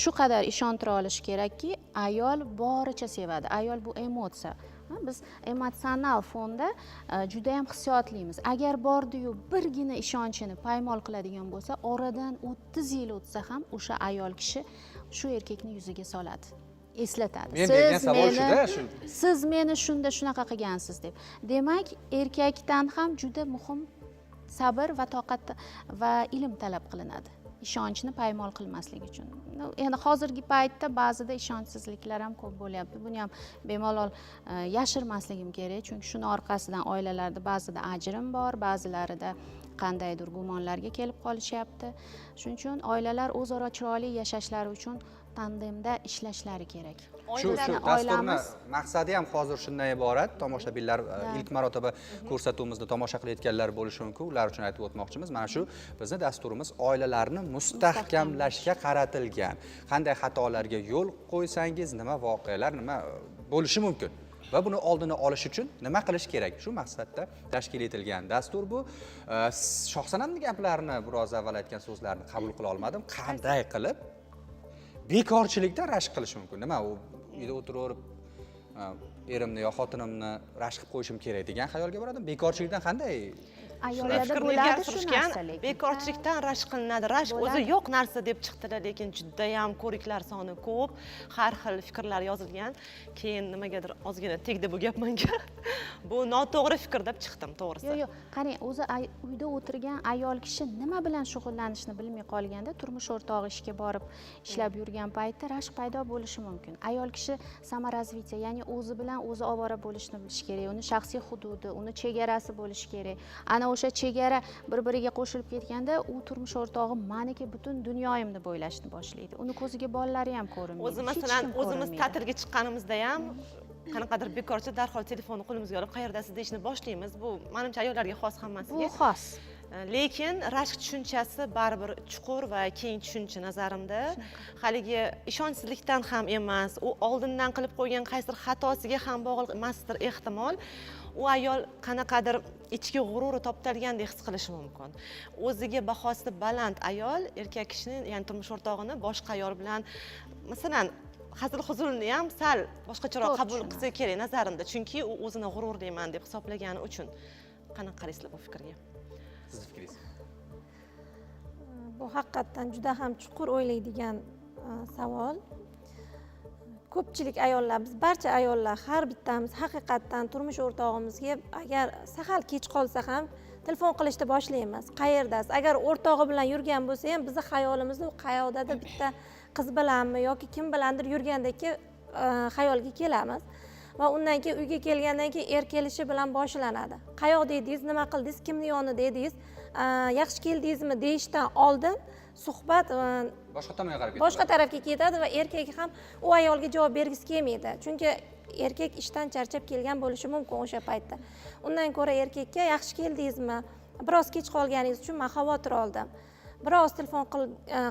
shu qadar ishontira olish kerakki, ayol boricha sevadi. Ayol bu emotsiya. Biz emotsional fonda juda ham hissiyotlimiz. Agar bordi-yu birgina ishonchini paymol qiladigan bo'lsa, oradan 30 yil o'tsa ham o'sha ayol kishi shu erkakni yuziga soladi. Eslatadi. Men bergan savol shuda, shu. Siz meni shunda shunaqa qilgansiz deb. Demak, erkakdan ham juda muhim sabr va toqat va ilm talab qilinadi. Ishonchni paymol qilmaslik uchun. Endi hozirgi paytda ba'zida ishonchsizliklar ham ko'p bo'lyapti. Buni ham bemalol yashirmasligim kerak, chunki shuni orqasidan oilalarda ba'zida ajrim bor, ba'zilarida qandaydir gumonlarga kelib qolishyapti. Shuning uchun oilalar o'zaro chiroyli yashashlari uchun tandemda ishlashlari kerak. Shu dasturni maqsadi ham hozir shundan iborat. Tomoshabinlar ilk marotaba ko'rsatuvimizni tomosha qilayotganlar bo'lishi mumkin. Ular uchun aytib o'tmoqchimiz. Mana shu bizning dasturimiz oilalarni mustahkamlashga qaratilgan. Qanday xatolarga yo'l qo'ysangiz, nima voqealar, nima bo'lishi mumkin va buni oldini olish uchun nima qilish kerak? Shu maqsadda tashkil etilgan dastur bu. Shohsanamning gaplarini biroz avval aytgan so'zlarni qabul qila olmadim. Qanday qilib bekorchilikdan rashk qilish mumkin? Nima u uyda o'tirib erimni yo xotinimni rashk qilib qo'yishim kerak degan xayolga boradim. Bekorchilikdan qanday ayollarda bo'ladi shu narsa. Bekorchilikdan rashk qilinadi. Rashk o'zi yo'q narsa deb chiqdilar, lekin juda ham ko'riklar soni ko'p, har xil fikrlar yozilgan. Keyin nimagadir ozgina tegdi bu gap menga. Bu noto'g'ri fikr deb chiqdim, to'g'risi. Yo'q, qarang, o'zi uyda o'tirgan ayol kishi nima bilan shug'ullanishni bilmay qolganda, turmush o'rtog'i ishga borib ishlab yurgan paytda rashk paydo bo'lishi mumkin. Ayol kishi samorazvitiya, ya'ni o'zi bilan o'zi ovora bo'lishni bilish kerak, uni shaxsiy hududi, uni chegarasi bo'lishi kerak. Ana o'sha chegara bir-biriga qo'shilib ketganda, u turmush o'rtog'i meniki butun dunyoyim deb o'ylashni boshlaydi. Uni ko'ziga bolalari ham ko'rinmaydi. O'zi masalan, o'zimiz ta'tilga chiqqanimizda ham qanaqadir bekorchi darhol telefonni qo'limizga olib qayerdasiz deyishni boshlaymiz. Bu menimcha ayollarga xos hammasiga. Bu xos. Lekin rashk tushunchasi baribir chuqur va keng tushuncha nazarimda. Haligi ishonchsizlikdan ham emas, u oldindan qilib qo'ygan qaysidir xatosiga ham bog'liq emasdir ehtimol. U ayol qanaqadir ichki g'ururi toptalgandek his qilishi mumkin. O'ziga bahosi baland ayol erkak kishini, ya'ni turmush o'rtog'ini boshqa ayol bilan masalan hazil huzulni ham sal boshqacharoq qabul qilsa kerak nazarimda, chunki u o'zini g'ururliman deb hisoblagani uchun. Qanaqa qaraysizlar bu fikrga? Sizning fikringiz? Bu haqiqatdan juda ham chuqur o'ylaydigan savol. Ko'pchilik ayollar, biz barcha ayollar har bittamiz haqiqatdan turmush o'rtog'imizga agar sahal kech qolsa ham telefon qilishni boshlaymiz. Qayerdasiz? Agar o'rtog'i bilan yurgan bo'lsa ham bizni xayolimizda u qayoqdadir bitta qiz bilanmi yoki kim bilandir yurgandagi xayolga kelamiz. Va undan keyin uyga kelgandan keyin er kelishi bilan boshlanadi. Qayoqda edingiz, nima qildingiz, kimning yonida edingiz, yaxshi keldingizmi deyishdan oldin suhbat boshqa tomonga qarab ketadi. Boshqa tarafga ketadi va erkak ham u ayolga javob bergisi kelmaydi. Chunki erkak ishdan charchab kelgan bo'lishi mumkin o'sha paytda. Undan ko'ra erkakka yaxshi keldingizmi, biroz kech qolganingiz uchun men xavotir oldim. Biroz telefon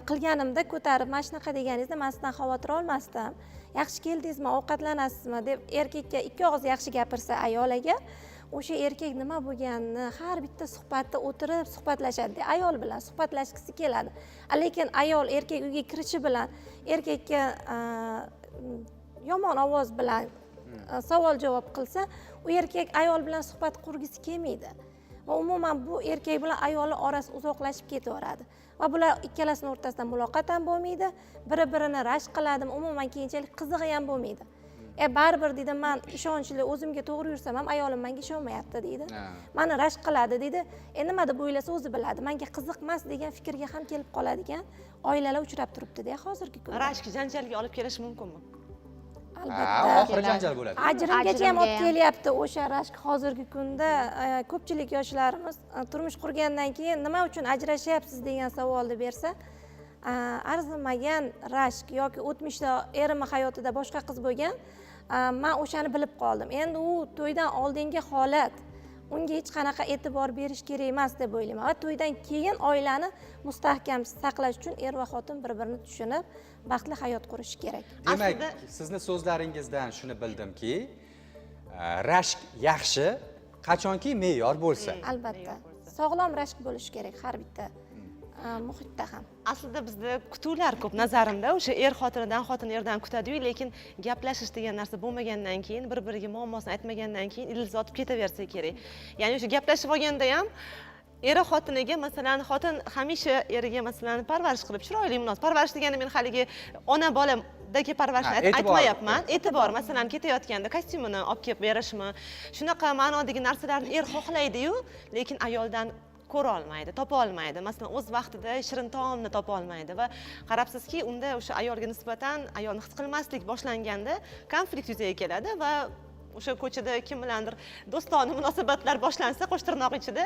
qilganimda ko'tarib, "Mana shunaqa deganingizda men sizdan xavotir olmasdim. Yaxshi keldingizmi, ovqatlanasizmi?" deb erkakka ikki og'iz yaxshi gapirsa ayolaga, o'sha erkak nima bo'lganini har bitta suhbatda o'tirib suhbatlashadi. Ayol bilan suhbatlashgisi keladi. Lekin ayol erkak uyga kirishi bilan erkakka yomon ovoz bilan savol javob qilsa, u erkak ayol bilan suhbat qurgisi kelmaydi. Va umuman bu erkak bilan ayolning orasi uzoqlashib ketaveradi. Va bular ikkalasining o'rtasida muloqot ham bo'lmaydi, bir-birini rashk qiladimi, umuman keyinchalik qizig'i ham bo'lmaydi. Baribir deydi, men ishonchli o'zimga to'g'ri yursam ham ayolim menga ishonmayapti deydi. Meni rashk qiladi deydi. Nima deb o'ylasa o'zi biladi. Menga qiziqmas degan fikrga ham kelib qoladigan oilalar uchrab turibdi-da hozirgi kunda. Rashk janjalga olib kelishi mumkinmi? Albatta. Oxiri janjal bo'ladi. Ajrimgacha ham olib kelyapti o'sha rashk. Hozirgi kunda ko'pchilik yoshlarimiz turmush qurgandan keyin nima uchun ajrashyapsiz degan savolni bersa, arzimagan rashk yoki o'tmishda erimni hayotida boshqa qiz bo'lgan, men o'shani bilib qoldim. Endi u to'ydan oldingi holat, unga hech qanaqa e'tibor berish kerak emas deb o'ylayman. Va to'ydan keyin oilani mustahkam saqlash uchun er va xotin bir-birini tushunib, baxtli hayot qurishi kerak. Demak, sizning so'zlaringizdan shuni bildimki, rashk yaxshi, qachonki me'yor bo'lsa. Albatta. Sog'lom rashk bo'lishi kerak har bitta muhitda ham. Aslida bizda kutuvlar ko'p nazarimda, o'sha er xotinidan, xotin erdan kutadi-yu, lekin gaplashish degan narsa bo'lmagandan keyin, bir-biriga muammosini aytmagandan keyin ildiz otib ketaversa kerak. Ya'ni o'sha gaplashib olganda ham eri xotiniga, masalan, xotin hamisha eriga masalan parvarish qilib, chiroyli munosabat. Parvarish deganda men haligi ona boladagi parvarishni aytmayapman. E'tibor, masalan, ketayotganda kostyumini olib kelib berishmi, shunaqa ma'nodagi narsalarni er xohlaydi-yu, lekin ayoldan ko'ra olmaydi, topa olmaydi. Masalan, o'z vaqtida shirin taomni topa olmaydi va qarabsizki, unda o'sha ayolga nisbatan ayolni his qilmaslik boshlanganda konflikt yuzaga keladi va o'sha ko'chada kim bilandir do'stona munosabatlar boshlansa, qo'sh tirnoq ichida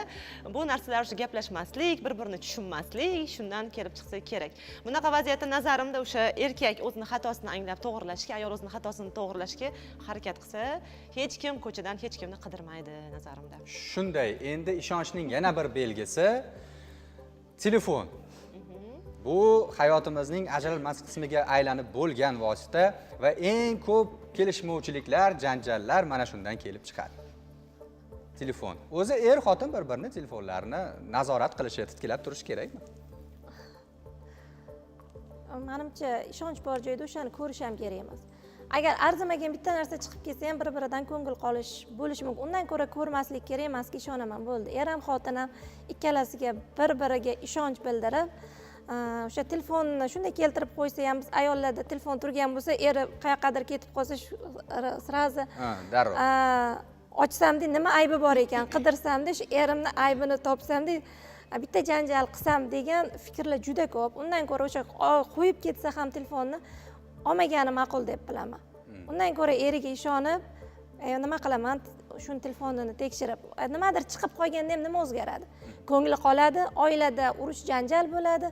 bu narsalar o'sha gaplashmaslik, bir-birini tushunmaslik shundan kelib chiqsa kerak. Bunaqa vaziyatda nazarimda o'sha erkak o'zini xatosini anglab to'g'rilashga, ayol o'zini xatosini to'g'rilashga harakat qilsa, hech kim ko'chadan hech kimni qidirmaydi nazarimda. Shunday, endi ishonchning yana bir belgisi telefon. Bu hayotimizning ajralmas qismiga aylanib bo'lgan vosita va eng ko'p kelishmovchiliklar, janjallar mana shundan kelib chiqadi. Telefon. O'zi er xotin bir-birini telefonlarini nazorat qilishi, titkilab turish kerakmi? Menimcha, ishonch bor joyda o'shani ko'rish ham kerak emas. Agar arzimagan bitta narsa chiqib ketsa ham bir-biridan ko'ngil qolish bo'lishi mumkin. Undan ko'ra ko'rmaslik kerak emaski, ishonaman, bo'ldi. Er ham xotin ham ikkalasiga bir-biriga ishonch bildirib, o'sha telefonni shunday keltirib qo'ysa ham, biz ayollarda telefon turgan bo'lsa, eri qayoqqadir ketib qolsa, srazi darrov ochsamda nima aybi bor ekan, qidirsamda shu erimni aybini topsamda bitta janjal qilsam degan fikrlar juda ko'p. Undan ko'ra o'sha qo'yib ketsa ham telefonni olmagani ma'qul deb bilaman. Undan ko'ra eriga ishonib, nima qilaman, shuni telefonini tekshirib, nimadir chiqib qolganda ham nima o'zgaradi? Ko'ngli qoladi, oilada urush janjal bo'ladi,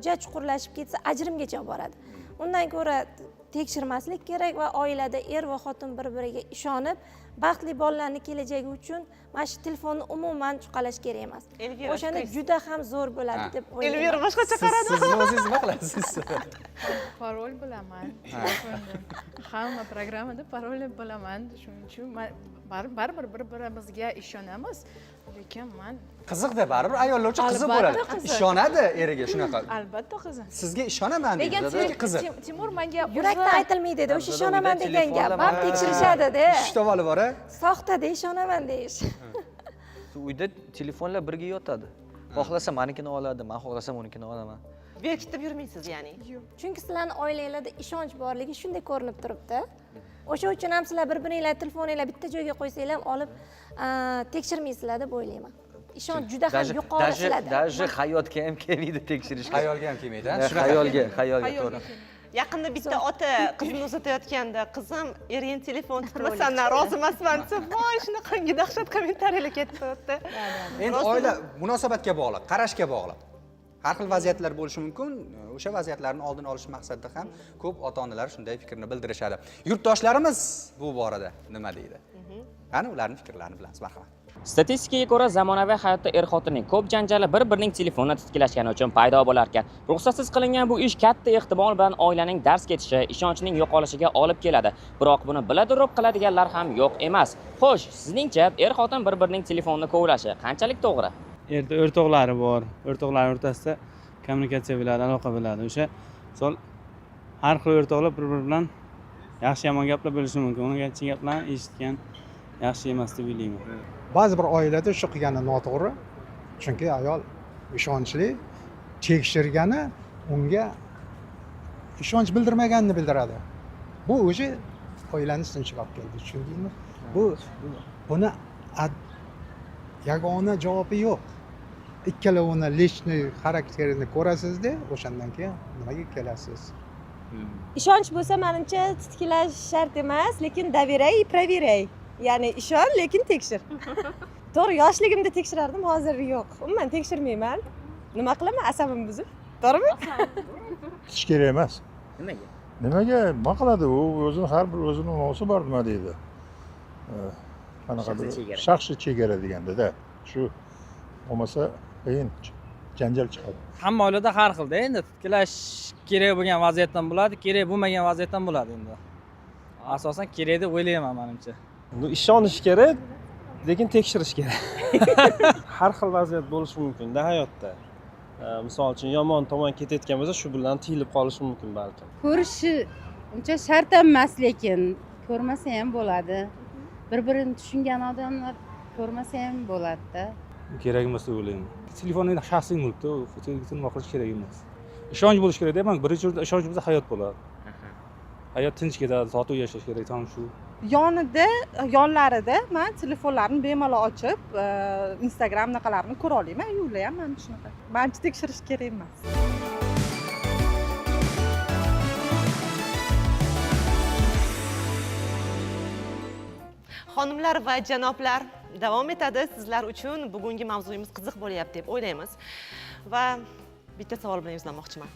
ja chuqurlashib ketsa ajrimgacha boradi. Undan ko'ra tekshirmaslik kerak va oilada er va xotin bir-biriga ishonib, baxtli bolalarning kelajagi uchun mana shu telefonni umuman chuqalash kerak emas. O'shanda juda ham zo'r bo'ladi deb o'ylayman. Elvira boshqacha qaradi. Siz o'zingiz nima qilasiz? Parol bilaman. Hamma programmada parol bilaman. Shuning uchun baribir bir-birimizga ishonamiz. Lekin men Qiziqda baribir ayollar uchun qiziq bo'ladi. Ishonadi eriga shunaqa. Albatta qiziq. Sizga ishonaman deydi, qiziq. Timur menga Yurakdan aytilmaydi-da, o'sha ishonaman degan gap. Bab tekshirishadi-da. 3 ta bola bor-a? Soxtada ishonaman deyish. Uyda telefonlar birga yotadi. Xohlasa menikini oladi, men xohlasam unikini olaman. Berkitib yurmaysiz ya'ni. Chunki sizlarning oilanglarda ishonch borligi shunday ko'rinib turibdi. O'sha uchun ham sizlar bir-biringlar telefoninglar bitta joyga qo'ysanglar ham olib tekshirmaysizlar deb o'ylayman. Ishonch juda ham yuqori sizlarda. Даже hayotga ham kelmaydi tekshirish. Xayolga ham kelmaydi-a? Xayolga to'g'ri. Yaqinda bitta ota qizini uzatayotganda, qizim, ering telefon tutma, sendan rozi emasman desa, voy, shunaqangi dahshat kommentariyalar ketib turibdi. Endi oila munosabatga bog'liq, qarashga bog'liq. Har xil vaziyatlar bo'lishi mumkin. O'sha vaziyatlarni oldini olish maqsadida ham ko'p ota-onalar shunday fikrni bildirishadi. Yurtdoshlarimiz bu borada nima deydi? Qani ularning fikrlarini bilamiz, marhamat. Statistikaga ko'ra, zamonaviy hayotda er-xotinning ko'p janjali bir-birining telefonini titkilashgani uchun paydo bo'lar ekan. Ruxsatsiz qilingan bu ish katta ehtimol bilan oilaning darz ketishi, ishonchning yo'qolishiga olib keladi. Biroq buni biladiroq qiladiganlar ham yo'q emas. Xo'sh, sizningcha er-xotin bir-birining telefonini kovlashi qanchalik to'g'ri? Erta o'rtoqlari bor. O'rtoqlar o'rtasida kommunikatsiya bo'ladi, aloqa bo'ladi. O'sha misol har xil o'rtoqlar bir-biri bilan yaxshi yomon gaplar bo'lishi mumkin. Ungacha gaplarni eshitgan yaxshi emas deb o'ylayman. Ba'zi bir oilada shu qilgani noto'g'ri. Chunki ayol ishonchli, tekshirgani unga ishonch bildirmaganini bildiradi. Bu o'zi oilani sinchilab keldi, tushundingmi? Buni yagona javobi yo'q. Ikkalovini lechniy xarakterini ko'rasizda, o'shandan keyin nimaga kelasiz? Ishonch bo'lsa, menimcha titkilash shart emas, lekin доверяй и проверяй. Ya'ni ishon, lekin tekshir. To'g'ri, yoshligimda tekshirardim, hozir yo'q. Umuman tekshirmayman. Nima qilaman? Asabim buzib. To'g'rimi? Hech kerak emas. Nimaga? Nimaga? Nima qiladi u? O'zini har bir o'zini munosi bor nima deydi? Qanaqadir shaxsiy chegara deganda-da. Shu bo'lmasa qiyin janjal chiqadi. Hamma oilada har xilda endi titkilash kerak bo'lgan vaziyatdan bo'ladi, kerak bo'lmagan vaziyatdan bo'ladi endi. Asosan kerak deb o'ylayman menimcha. Ishonish kerak, lekin tekshirish kerak. Har xil vaziyat bo'lishi mumkin-da hayotda. misol uchun yomon tomon ketayotgan bo'lsa shu bilan tiyilib qolishi mumkin balkim. Ko'rishi uncha shart emas, lekin ko'rmasa ham bo'ladi. Bir-birini tushungan odamlar ko'rmasa ham bo'ladi-da. Kerak emas deb o'ylayman. Telefon endi shaxsiy mulkda, nima qilish kerak emas. Ishonch bo'lish kerak deyman. Birinchi o'rinda ishonch bo'lsa hayot bo'ladi. Hayot tinch ketadi, totuv yashash kerak, tam shu. Yonlarida men telefonlarni bemalol ochib, Instagram naqalarini ko'ra olaman, yo'llar ham mana shunaqa. Menimcha tekshirish kerak emas. Xonimlar va janoblar, davom etadi. Sizlar uchun bugungi mavzuyimiz qiziq bo'lyapti deb o'ylaymiz. Va bitta savol bilan yuzlamoqchiman.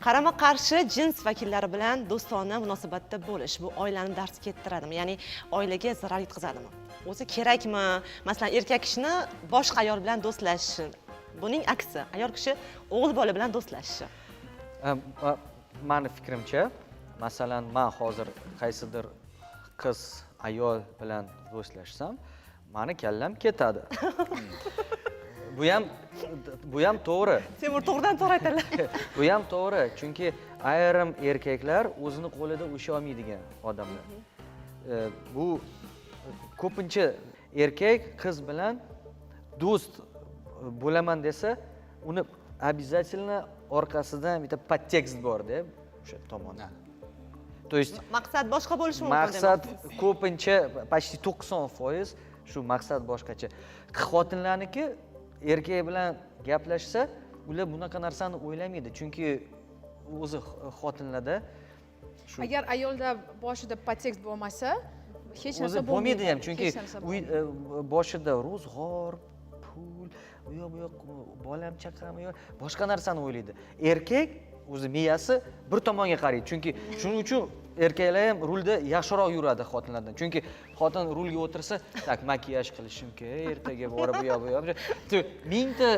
Qarama-qarshi jins vakillari bilan do'stona munosabatda bo'lish bu oilani darz kettiradimi? Ya'ni oilaga zarar yetkazadimi? O'zi kerakmi? Masalan, erkak kishini boshqa ayol bilan do'stlashishi. Buning aksi, ayol kishi o'g'il bola bilan do'stlashishi. Mani fikrimcha, masalan, men hozir qaysidir qiz ayol bilan do'stlashsam, mani kallam ketadi. Bu ham to'g'ri. Temur to'g'ridan to'g'ri aytadilar. Bu ham to'g'ri, chunki ayrim erkaklar o'zini qo'lida usha olmaydigan odamlar. Bu ko'pincha erkak qiz bilan do'st bo'laman desa, uni обязательно orqasidan bitta podtekst bor-da, o'sha tomondan. То есть maqsad boshqa bo'lishi mumkin. Maqsad ko'pincha почти 90% shu maqsad boshqacha. Xotinlarniki erkak bilan gaplashsa, ular bunaqa narsani o'ylamaydi, chunki o'zi xotinlarda shu Agar ayolda boshida podtekst bo'lmasa, hech narsa bo'lmaydi ham, chunki boshida ro'zg'or, pul, u yoq bolam chaqami yo'q, boshqa narsani o'ylaydi. Erkak o'zi miyasi bir tomonga qaraydi, chunki shuning uchun erkaklar ham rulda yaxshiroq yuradi xotinlardan. Chunki xotin rulga o'tirsa, tak makiyaj qilishim kerak, ertaga borib bu yoq. Mingta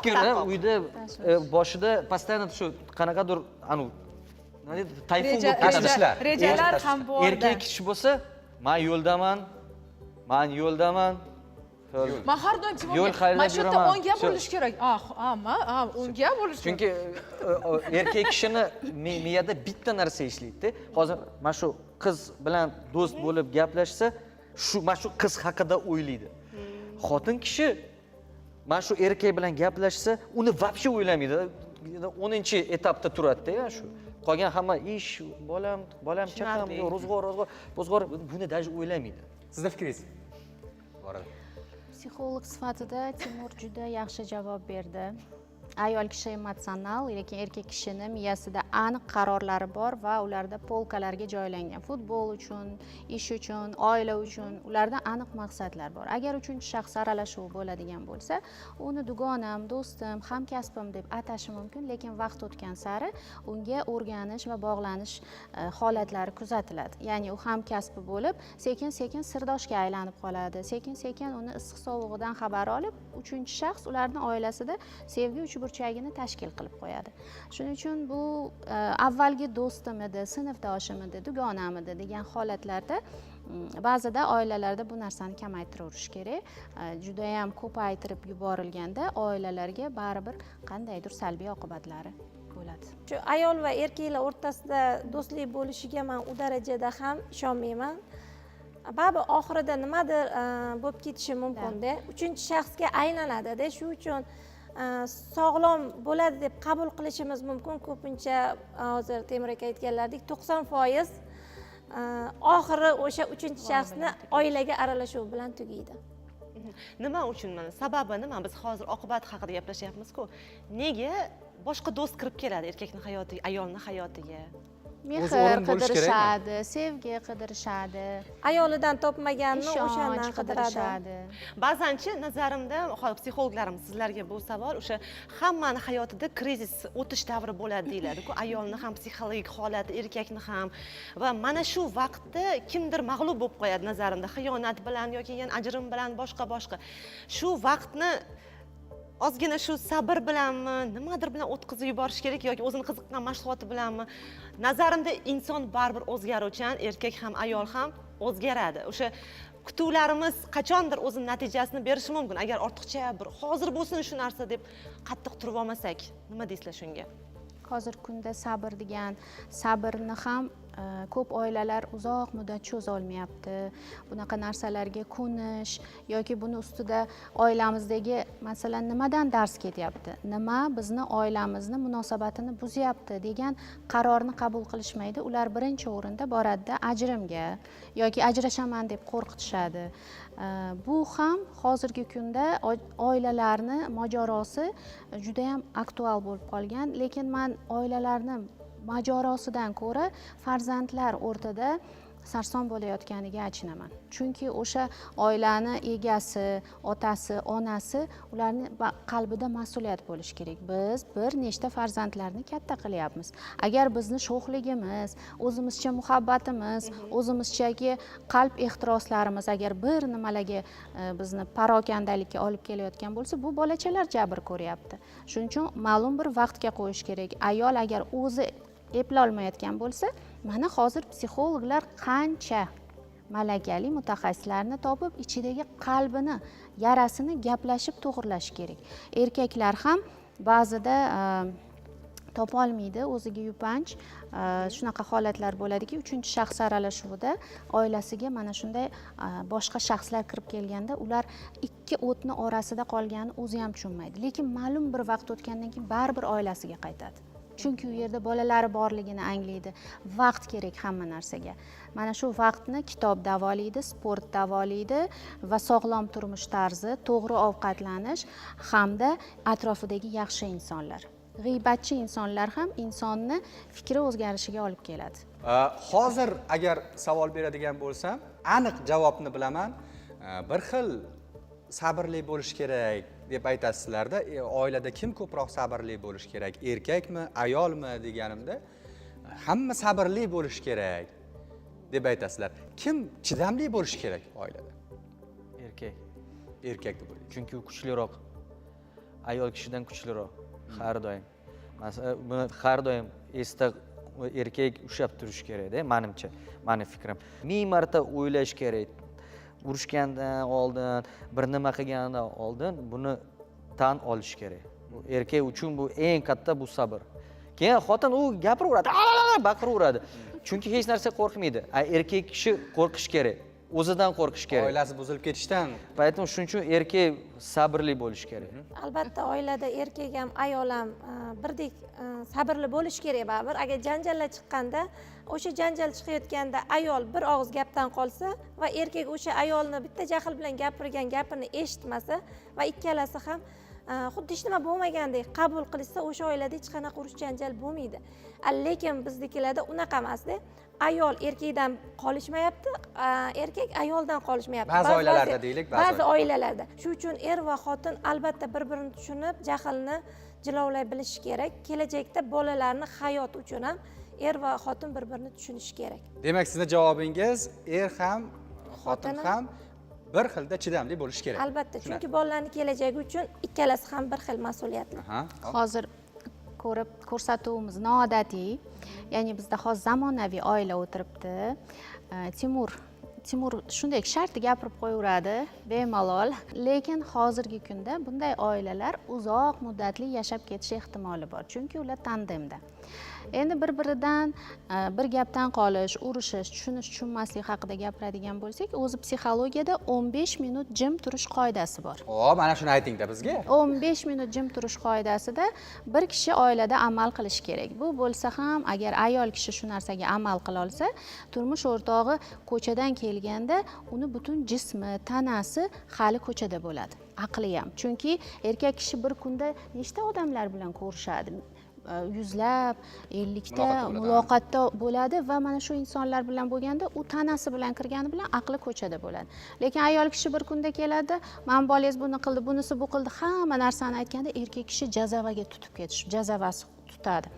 fikrlar uyda boshida постоянно shu qanaqadir tayfun bo'lib ketishlar. Rejalar ham bor. Erkak kishi bo'lsa, men yo'ldaman. Men har doim yo'l xayrida mana shu yerda yuraman. o'ngga bo'lish kerak. O'ngga bo'lish kerak. Chunki erkak kishini miyada bitta narsa ishlaydi. Hozir mana shu qiz bilan do'st bo'lib gaplashsa, mana shu qiz haqida o'ylaydi. Xotin kishi mana shu erkak bilan gaplashsa, uni вообще o'ylamaydi. 10-etapda turadi-da, shu. Qolgan hamma ish, bolam chaqam, ro'zg'or, buni даже o'ylamaydi. Sizning fikringiz? Boradi. Psixolog sifatida Timur juda yaxshi javob berdi. Ayol kishi emotsional, lekin erkak kishini miyasida aniq qarorlari bor va ularda polkalarga joylangan. Futbol uchun, ish uchun, oila uchun ularda aniq maqsadlar bor. Agar uchinchi shaxs aralashuv bo'ladigan bo'lsa, uni dugonam, do'stim, hamkasbim deb atashi mumkin, lekin vaqt o'tgan sari unga o'rganish va bog'lanish holatlari kuzatiladi. Ya'ni u hamkasbi bo'lib, sekin-sekin sirdoshga aylanib qoladi. Sekin-sekin uni issiq sovug'idan xabar olib, uchinchi shaxs ularning oilasida sevgi burchagini tashkil qilib qo'yadi. Shuning uchun bu avvalgi do'stim edi, sinfdoshim edi, dugonam edi degan holatlarda ba'zida oilalarda bu narsani kamaytirirish kerak. Juda ham ko'paytirib yuborilganda oilalarga baribir qandaydir salbiy oqibatlari bo'ladi. Shu ayol va erkaklar o'rtasida do'stlik bo'lishiga men u darajada ham ishonmayman. Baribir oxirida nimadir bo'lib ketishi mumkin-da. Uchinchi shaxsga aylanadi-da, shu uchun sog'lom bo'ladi deb qabul qilishimiz mumkin. Ko'pincha hozir Temur aka aytganlaridek 90% oxiri o'sha uchinchi shaxsni oilaga aralashuv bilan tugaydi. Nima uchun? Sababi nima? Biz hozir oqibat haqida gaplashyapmiz-ku. Nega boshqa do'st kirib keladi erkakning hayotiga, ayolning hayotiga? Mehr qidirishadi, sevgi qidirishadi, ayolidan topmaganini o'shandan qidiradi. Ba'zanchi nazarimda, psixologlarimiz sizlarga bu savol o'sha hammani hayotida krizis o'tish davri bo'ladi deyiladi-ku, ayolni ham psixologik holati, erkakni ham va mana shu vaqtda kimdir mag'lub bo'lib qo'yadi nazarimda, xiyonat bilan yoki yana ajrim bilan boshqa. Shu vaqtni ozgina shu sabr bilanmi, nimadir bilan o'tkazib yuborish kerak yoki o'zini qiziqqan mashg'uloti bilanmi? Nazarimda inson baribir o'zgaruvchan, erkak ham ayol ham o'zgaradi. O'sha kutuvlarimiz qachondir o'zini natijasini berishi mumkin. Agar ortiqcha bir hozir bo'lsin shu narsa deb qattiq turib olmasak, nima deysizlar shunga? Hozirgi kunda sabr degan sabrni ham ko'p oilalar uzoq muddat cho'za olmayapti. Bunaqa narsalarga ko'nish yoki buni ustida oilamizdagi masalan nimadan dars ketyapti, nima bizni oilamizni munosabatini buzyapti degan qarorni qabul qilishmaydi. Ular birinchi o'rinda boradida ajrimga yoki ajrashaman deb qo'rqitishadi. Bu ham hozirgi kunda oilalarni mojarosi juda ham aktual bo'lib qolgan, lekin men oilalarni mojarosidan ko'ra farzandlar o'rtada sarson bo'layotganiga achinaman. Chunki o'sha oilani egasi, otasi, onasi ularni qalbida mas'uliyat bo'lishi kerak. Biz bir nechta farzandlarni katta qilyapmiz. Agar bizni sho'xligimiz, o'zimizcha muhabbatimiz, o'zimizchagi qalb ehtiroslarimiz agar bir nimalarga bizni parokandalikka olib kelayotgan bo'lsa, bu bolachalar jabr ko'ryapti. Shuning uchun ma'lum bir vaqtga qo'yish kerak. Ayol agar o'zi eplolmayotgan bo'lsa, mana hozir psixologlar qancha malakali mutaxassislarni topib, ichidagi qalbini, yarasini gaplashib to'g'irlash kerak. Erkaklar ham ba'zida topolmaydi o'ziga yupanch. Shunaqa holatlar bo'ladiki, uchinchi shaxs aralashuvida oilasiga mana shunday boshqa shaxslar kirib kelganda ular ikki o'tni orasida qolganini o'zi ham tushunmaydi. Lekin ma'lum bir vaqt o'tgandan keyin baribir oilasiga qaytadi. Chunki u yerda bolalari borligini anglaydi. Vaqt kerak hamma narsaga. Mana shu vaqtni kitob davolaydi, sport davolaydi va sog'lom turmush tarzi, to'g'ri ovqatlanish hamda atrofidagi yaxshi insonlar. G'iybatchi insonlar ham insonni fikri o'zgarishiga olib keladi. Hozir agar savol beradigan bo'lsam, aniq javobni bilaman. Bir xil sabrli bo'lish kerak deb aytasizlarda, oilada kim ko'proq sabrli bo'lish kerak, erkakmi, ayolmi deganimda, hamma sabrli bo'lish kerak deb aytasizlar. Kim chidamli bo'lish kerak oilada? Erkak. Erkak deb o'ylayman. Chunki u kuchliroq. Ayol kishidan kuchliroq har doim. Masalan, buni har doim esda erkak ushlab turish kerak-da, menimcha, meni fikrim. 1000 marta o'ylash kerak. Urushgandan oldin, bir nima qilgandan oldin buni tan olish kerak. Erkak uchun bu eng katta bu sabr. Keyin xotin u gapiraveradi, baqiraveradi. Chunki hech narsa qo'rqmaydi. Erkak kishi qo'rqish kerak. O'zidan qo'rqish kerak. Oilasi buzilib ketishdan. Поэтому shuning uchun erkak sabrli bo'lish kerak. Albatta oilada erkak ham, ayol ham birdek sabrli bo'lish kerak baribir. Agar janjallar chiqqanda, o'sha janjal chiqayotganda ayol bir og'iz gapdan qolsa va erkak o'sha ayolni bitta jahl bilan gapirgan gapini eshitmasa va ikkalasi ham xuddi hech nima bo'lmagandek qabul qilishsa, o'sha oilada hech qanaqa urush janjal bo'lmaydi. Lekin biznikilarda unaqa emasda. Ayol erkakdan qolishmayapti, erkak ayoldan qolishmayapti. Ba'zi oilalarda deylik, ba'zi oilalarda. Shuning uchun er va xotin albatta bir-birini tushunib, jahlni jilovlay bilishi kerak. Kelajakda bolalarni hayot uchun ham er va xotin bir-birini tushunishi kerak. Demak, sizning javobingiz er ham, xotin ham bir xilda chidamli bo'lish kerak. Albatta, chunki bolalarning kelajagi uchun ikkalasi ham bir xil mas'uliyatli. Hozir ko'rsatuvimiz noodatiy, ya'ni bizda hozir zamonaviy oila o'tiribdi. Timur shunday sharti gapirib qo'yaveradi, bemalol. Lekin hozirgi kunda bunday oilalar uzoq muddatli yashab ketish ehtimoli bor, chunki ular tandemda. Endi bir-biridan bir gapdan qolish, urishish, tushunmaslik haqida gapiradigan bo'lsak, o'zi psixologiyada 15 minut jim turish qoidasi bor. Mana shuni ayting-da bizga. 15 minut jim turish qoidasida bir kishi oilada amal qilish kerak. Bu bo'lsa ham, agar ayol kishi shu narsaga amal qila olsa, turmush o'rtog'i ko'chadan kelganda uni butun jismi, tanasi hali ko'chada bo'ladi. Aqli ham. Chunki erkak kishi bir kunda nechta odamlar bilan ko'rishadi? Yuzlab, 50 ta muloqotda bo'ladi va mana shu insonlar bilan bo'lganda u tanasi bilan kirgani bilan aqli ko'chada bo'ladi. Lekin ayol kishi bir kunda keladi, "Men bolangiz buni qildi, bunisi bu qildi", hamma narsani aytganda erkak kishi jazavaga tutib ketish, jazavasi tutadi.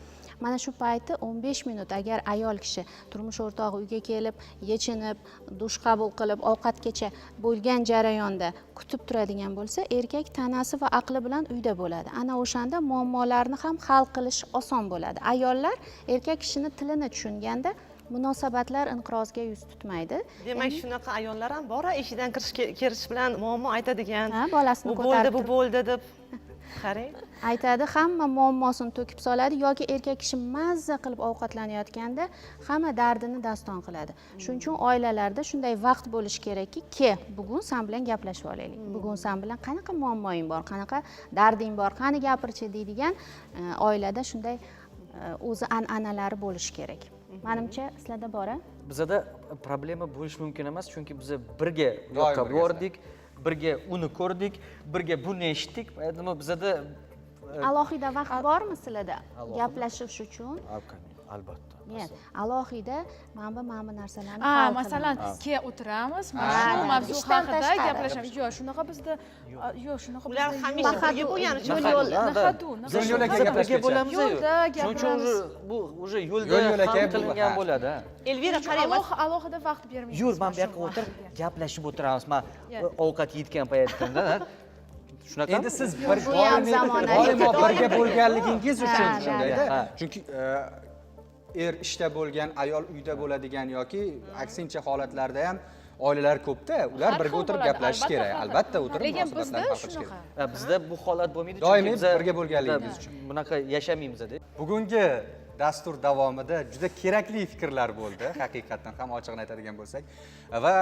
Mana shu payti 15 minut agar ayol kishi turmush o'rtog'i uyga kelib, yechinib, dush qabul qilib, ovqatgacha bo'lgan jarayonda kutib turadigan bo'lsa, erkak tanasi va aqli bilan uyda bo'ladi. Ana o'shanda muammolarni ham hal qilish oson bo'ladi. Ayollar erkak kishini tilini tushunganda munosabatlar inqirozga yuz tutmaydi. Demak, shunaqa ayollar ham bor, eshidan kirish bilan muammo aytadigan. Ha, bolasini u bo'ldi, ko'tarib bu bo'ldi deb. Qarang. Aytadi, hamma muammosini to'kib soladi yoki erkak kishi mazza qilib ovqatlanayotganda hamma dardini daston qiladi. Shuning uchun oilalarda shunday vaqt bo'lishi kerakki, bugun sen bilan gaplashib olaylik. Bugun sen bilan qanaqa muammoing bor, qanaqa darding bor, qani gapirchi deydigan oilada shunday o'zi an'analari bo'lishi kerak. Menimcha, sizlarda bor-a? Bizada problema bo'lishi mumkin emas, chunki biz birga yoqqa bordik, birga uni ko'rdik, birga buni eshitdik. Poэтому bizada alohida vaqt bormi sizlarda gaplashish uchun? Albatta. Alohida mana bu narsalarni masalan, keyin o'tiramiz, shu mavzu haqida gaplashamiz. Yo'q, shunaqa bizda shunaqa ular hamisha birga bo'lgani uchun yo'lakay birga bo'lamiz. yo'lda Shuning uchun bu уже yo'lda qilingan bo'ladi. Elvira, qarang, alohida vaqt bermaymiz. Yur, men bu yoqqa o'tir, gaplashib o'tiramiz. Men ovqat yeyotgan paytimda shunaqa. Endi siz doimo birga bo'lganligingiz uchun shundayda. Chunki ishda bo'lgan, ayol uyda bo'ladigan yoki aksincha holatlarda ham oilalar ko'pda, ular birga o'tirib gaplashish kerak. Albatta o'tirib munosabatlarni hal qilish kerak. Bizda bu holat bo'lmaydi, doimiy birga bo'lganligingiz uchun. Bunaqa yashamaymiz-da. Bugungi dastur davomida juda kerakli fikrlar bo'ldi, haqiqatan ham ochiqni aytadigan bo'lsak. Va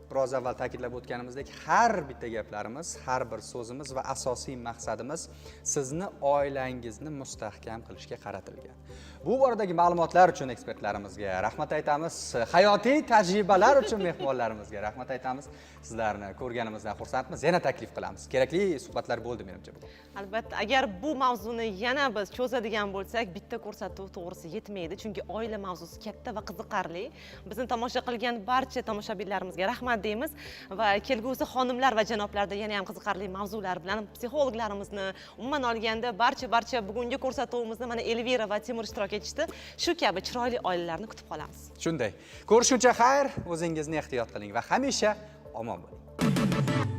biroz avval ta'kidlab o'tganimizdek, har bitta gaplarimiz, har bir so'zimiz va asosiy maqsadimiz sizni oilangizni mustahkam qilishga qaratilgan. Bu boradagi ma'lumotlar uchun ekspertlarimizga rahmat aytamiz. Hayotiy tajribalar uchun mehmonlarimizga rahmat aytamiz. Sizlarni ko'rganimizdan xursandmiz. Yana taklif qilamiz. Kerakli suhbatlar bo'ldi menimcha bugun. Albatta, agar bu mavzuni yana biz cho'zadigan bo'lsak, bitta ko'rsatuv to'g'risi yetmaydi, chunki oila mavzusi katta va qiziqarli. Bizni tomosha qilgan barcha tomoshabinlarimizga rahmat deymiz va kelgusi xonimlar va janoblarda yana ham qiziqarli mavzular bilan psixologlarimizni, umuman olganda barcha bugungi ko'rsatuvimizni mana Elvira va Timur ishtirok etishdi. Shu kabi chiroyli oilalarni kutib qolamiz. Shunday. Ko'rishguncha xayr, o'zingizni ehtiyot qiling va hamisha omon bo'ling.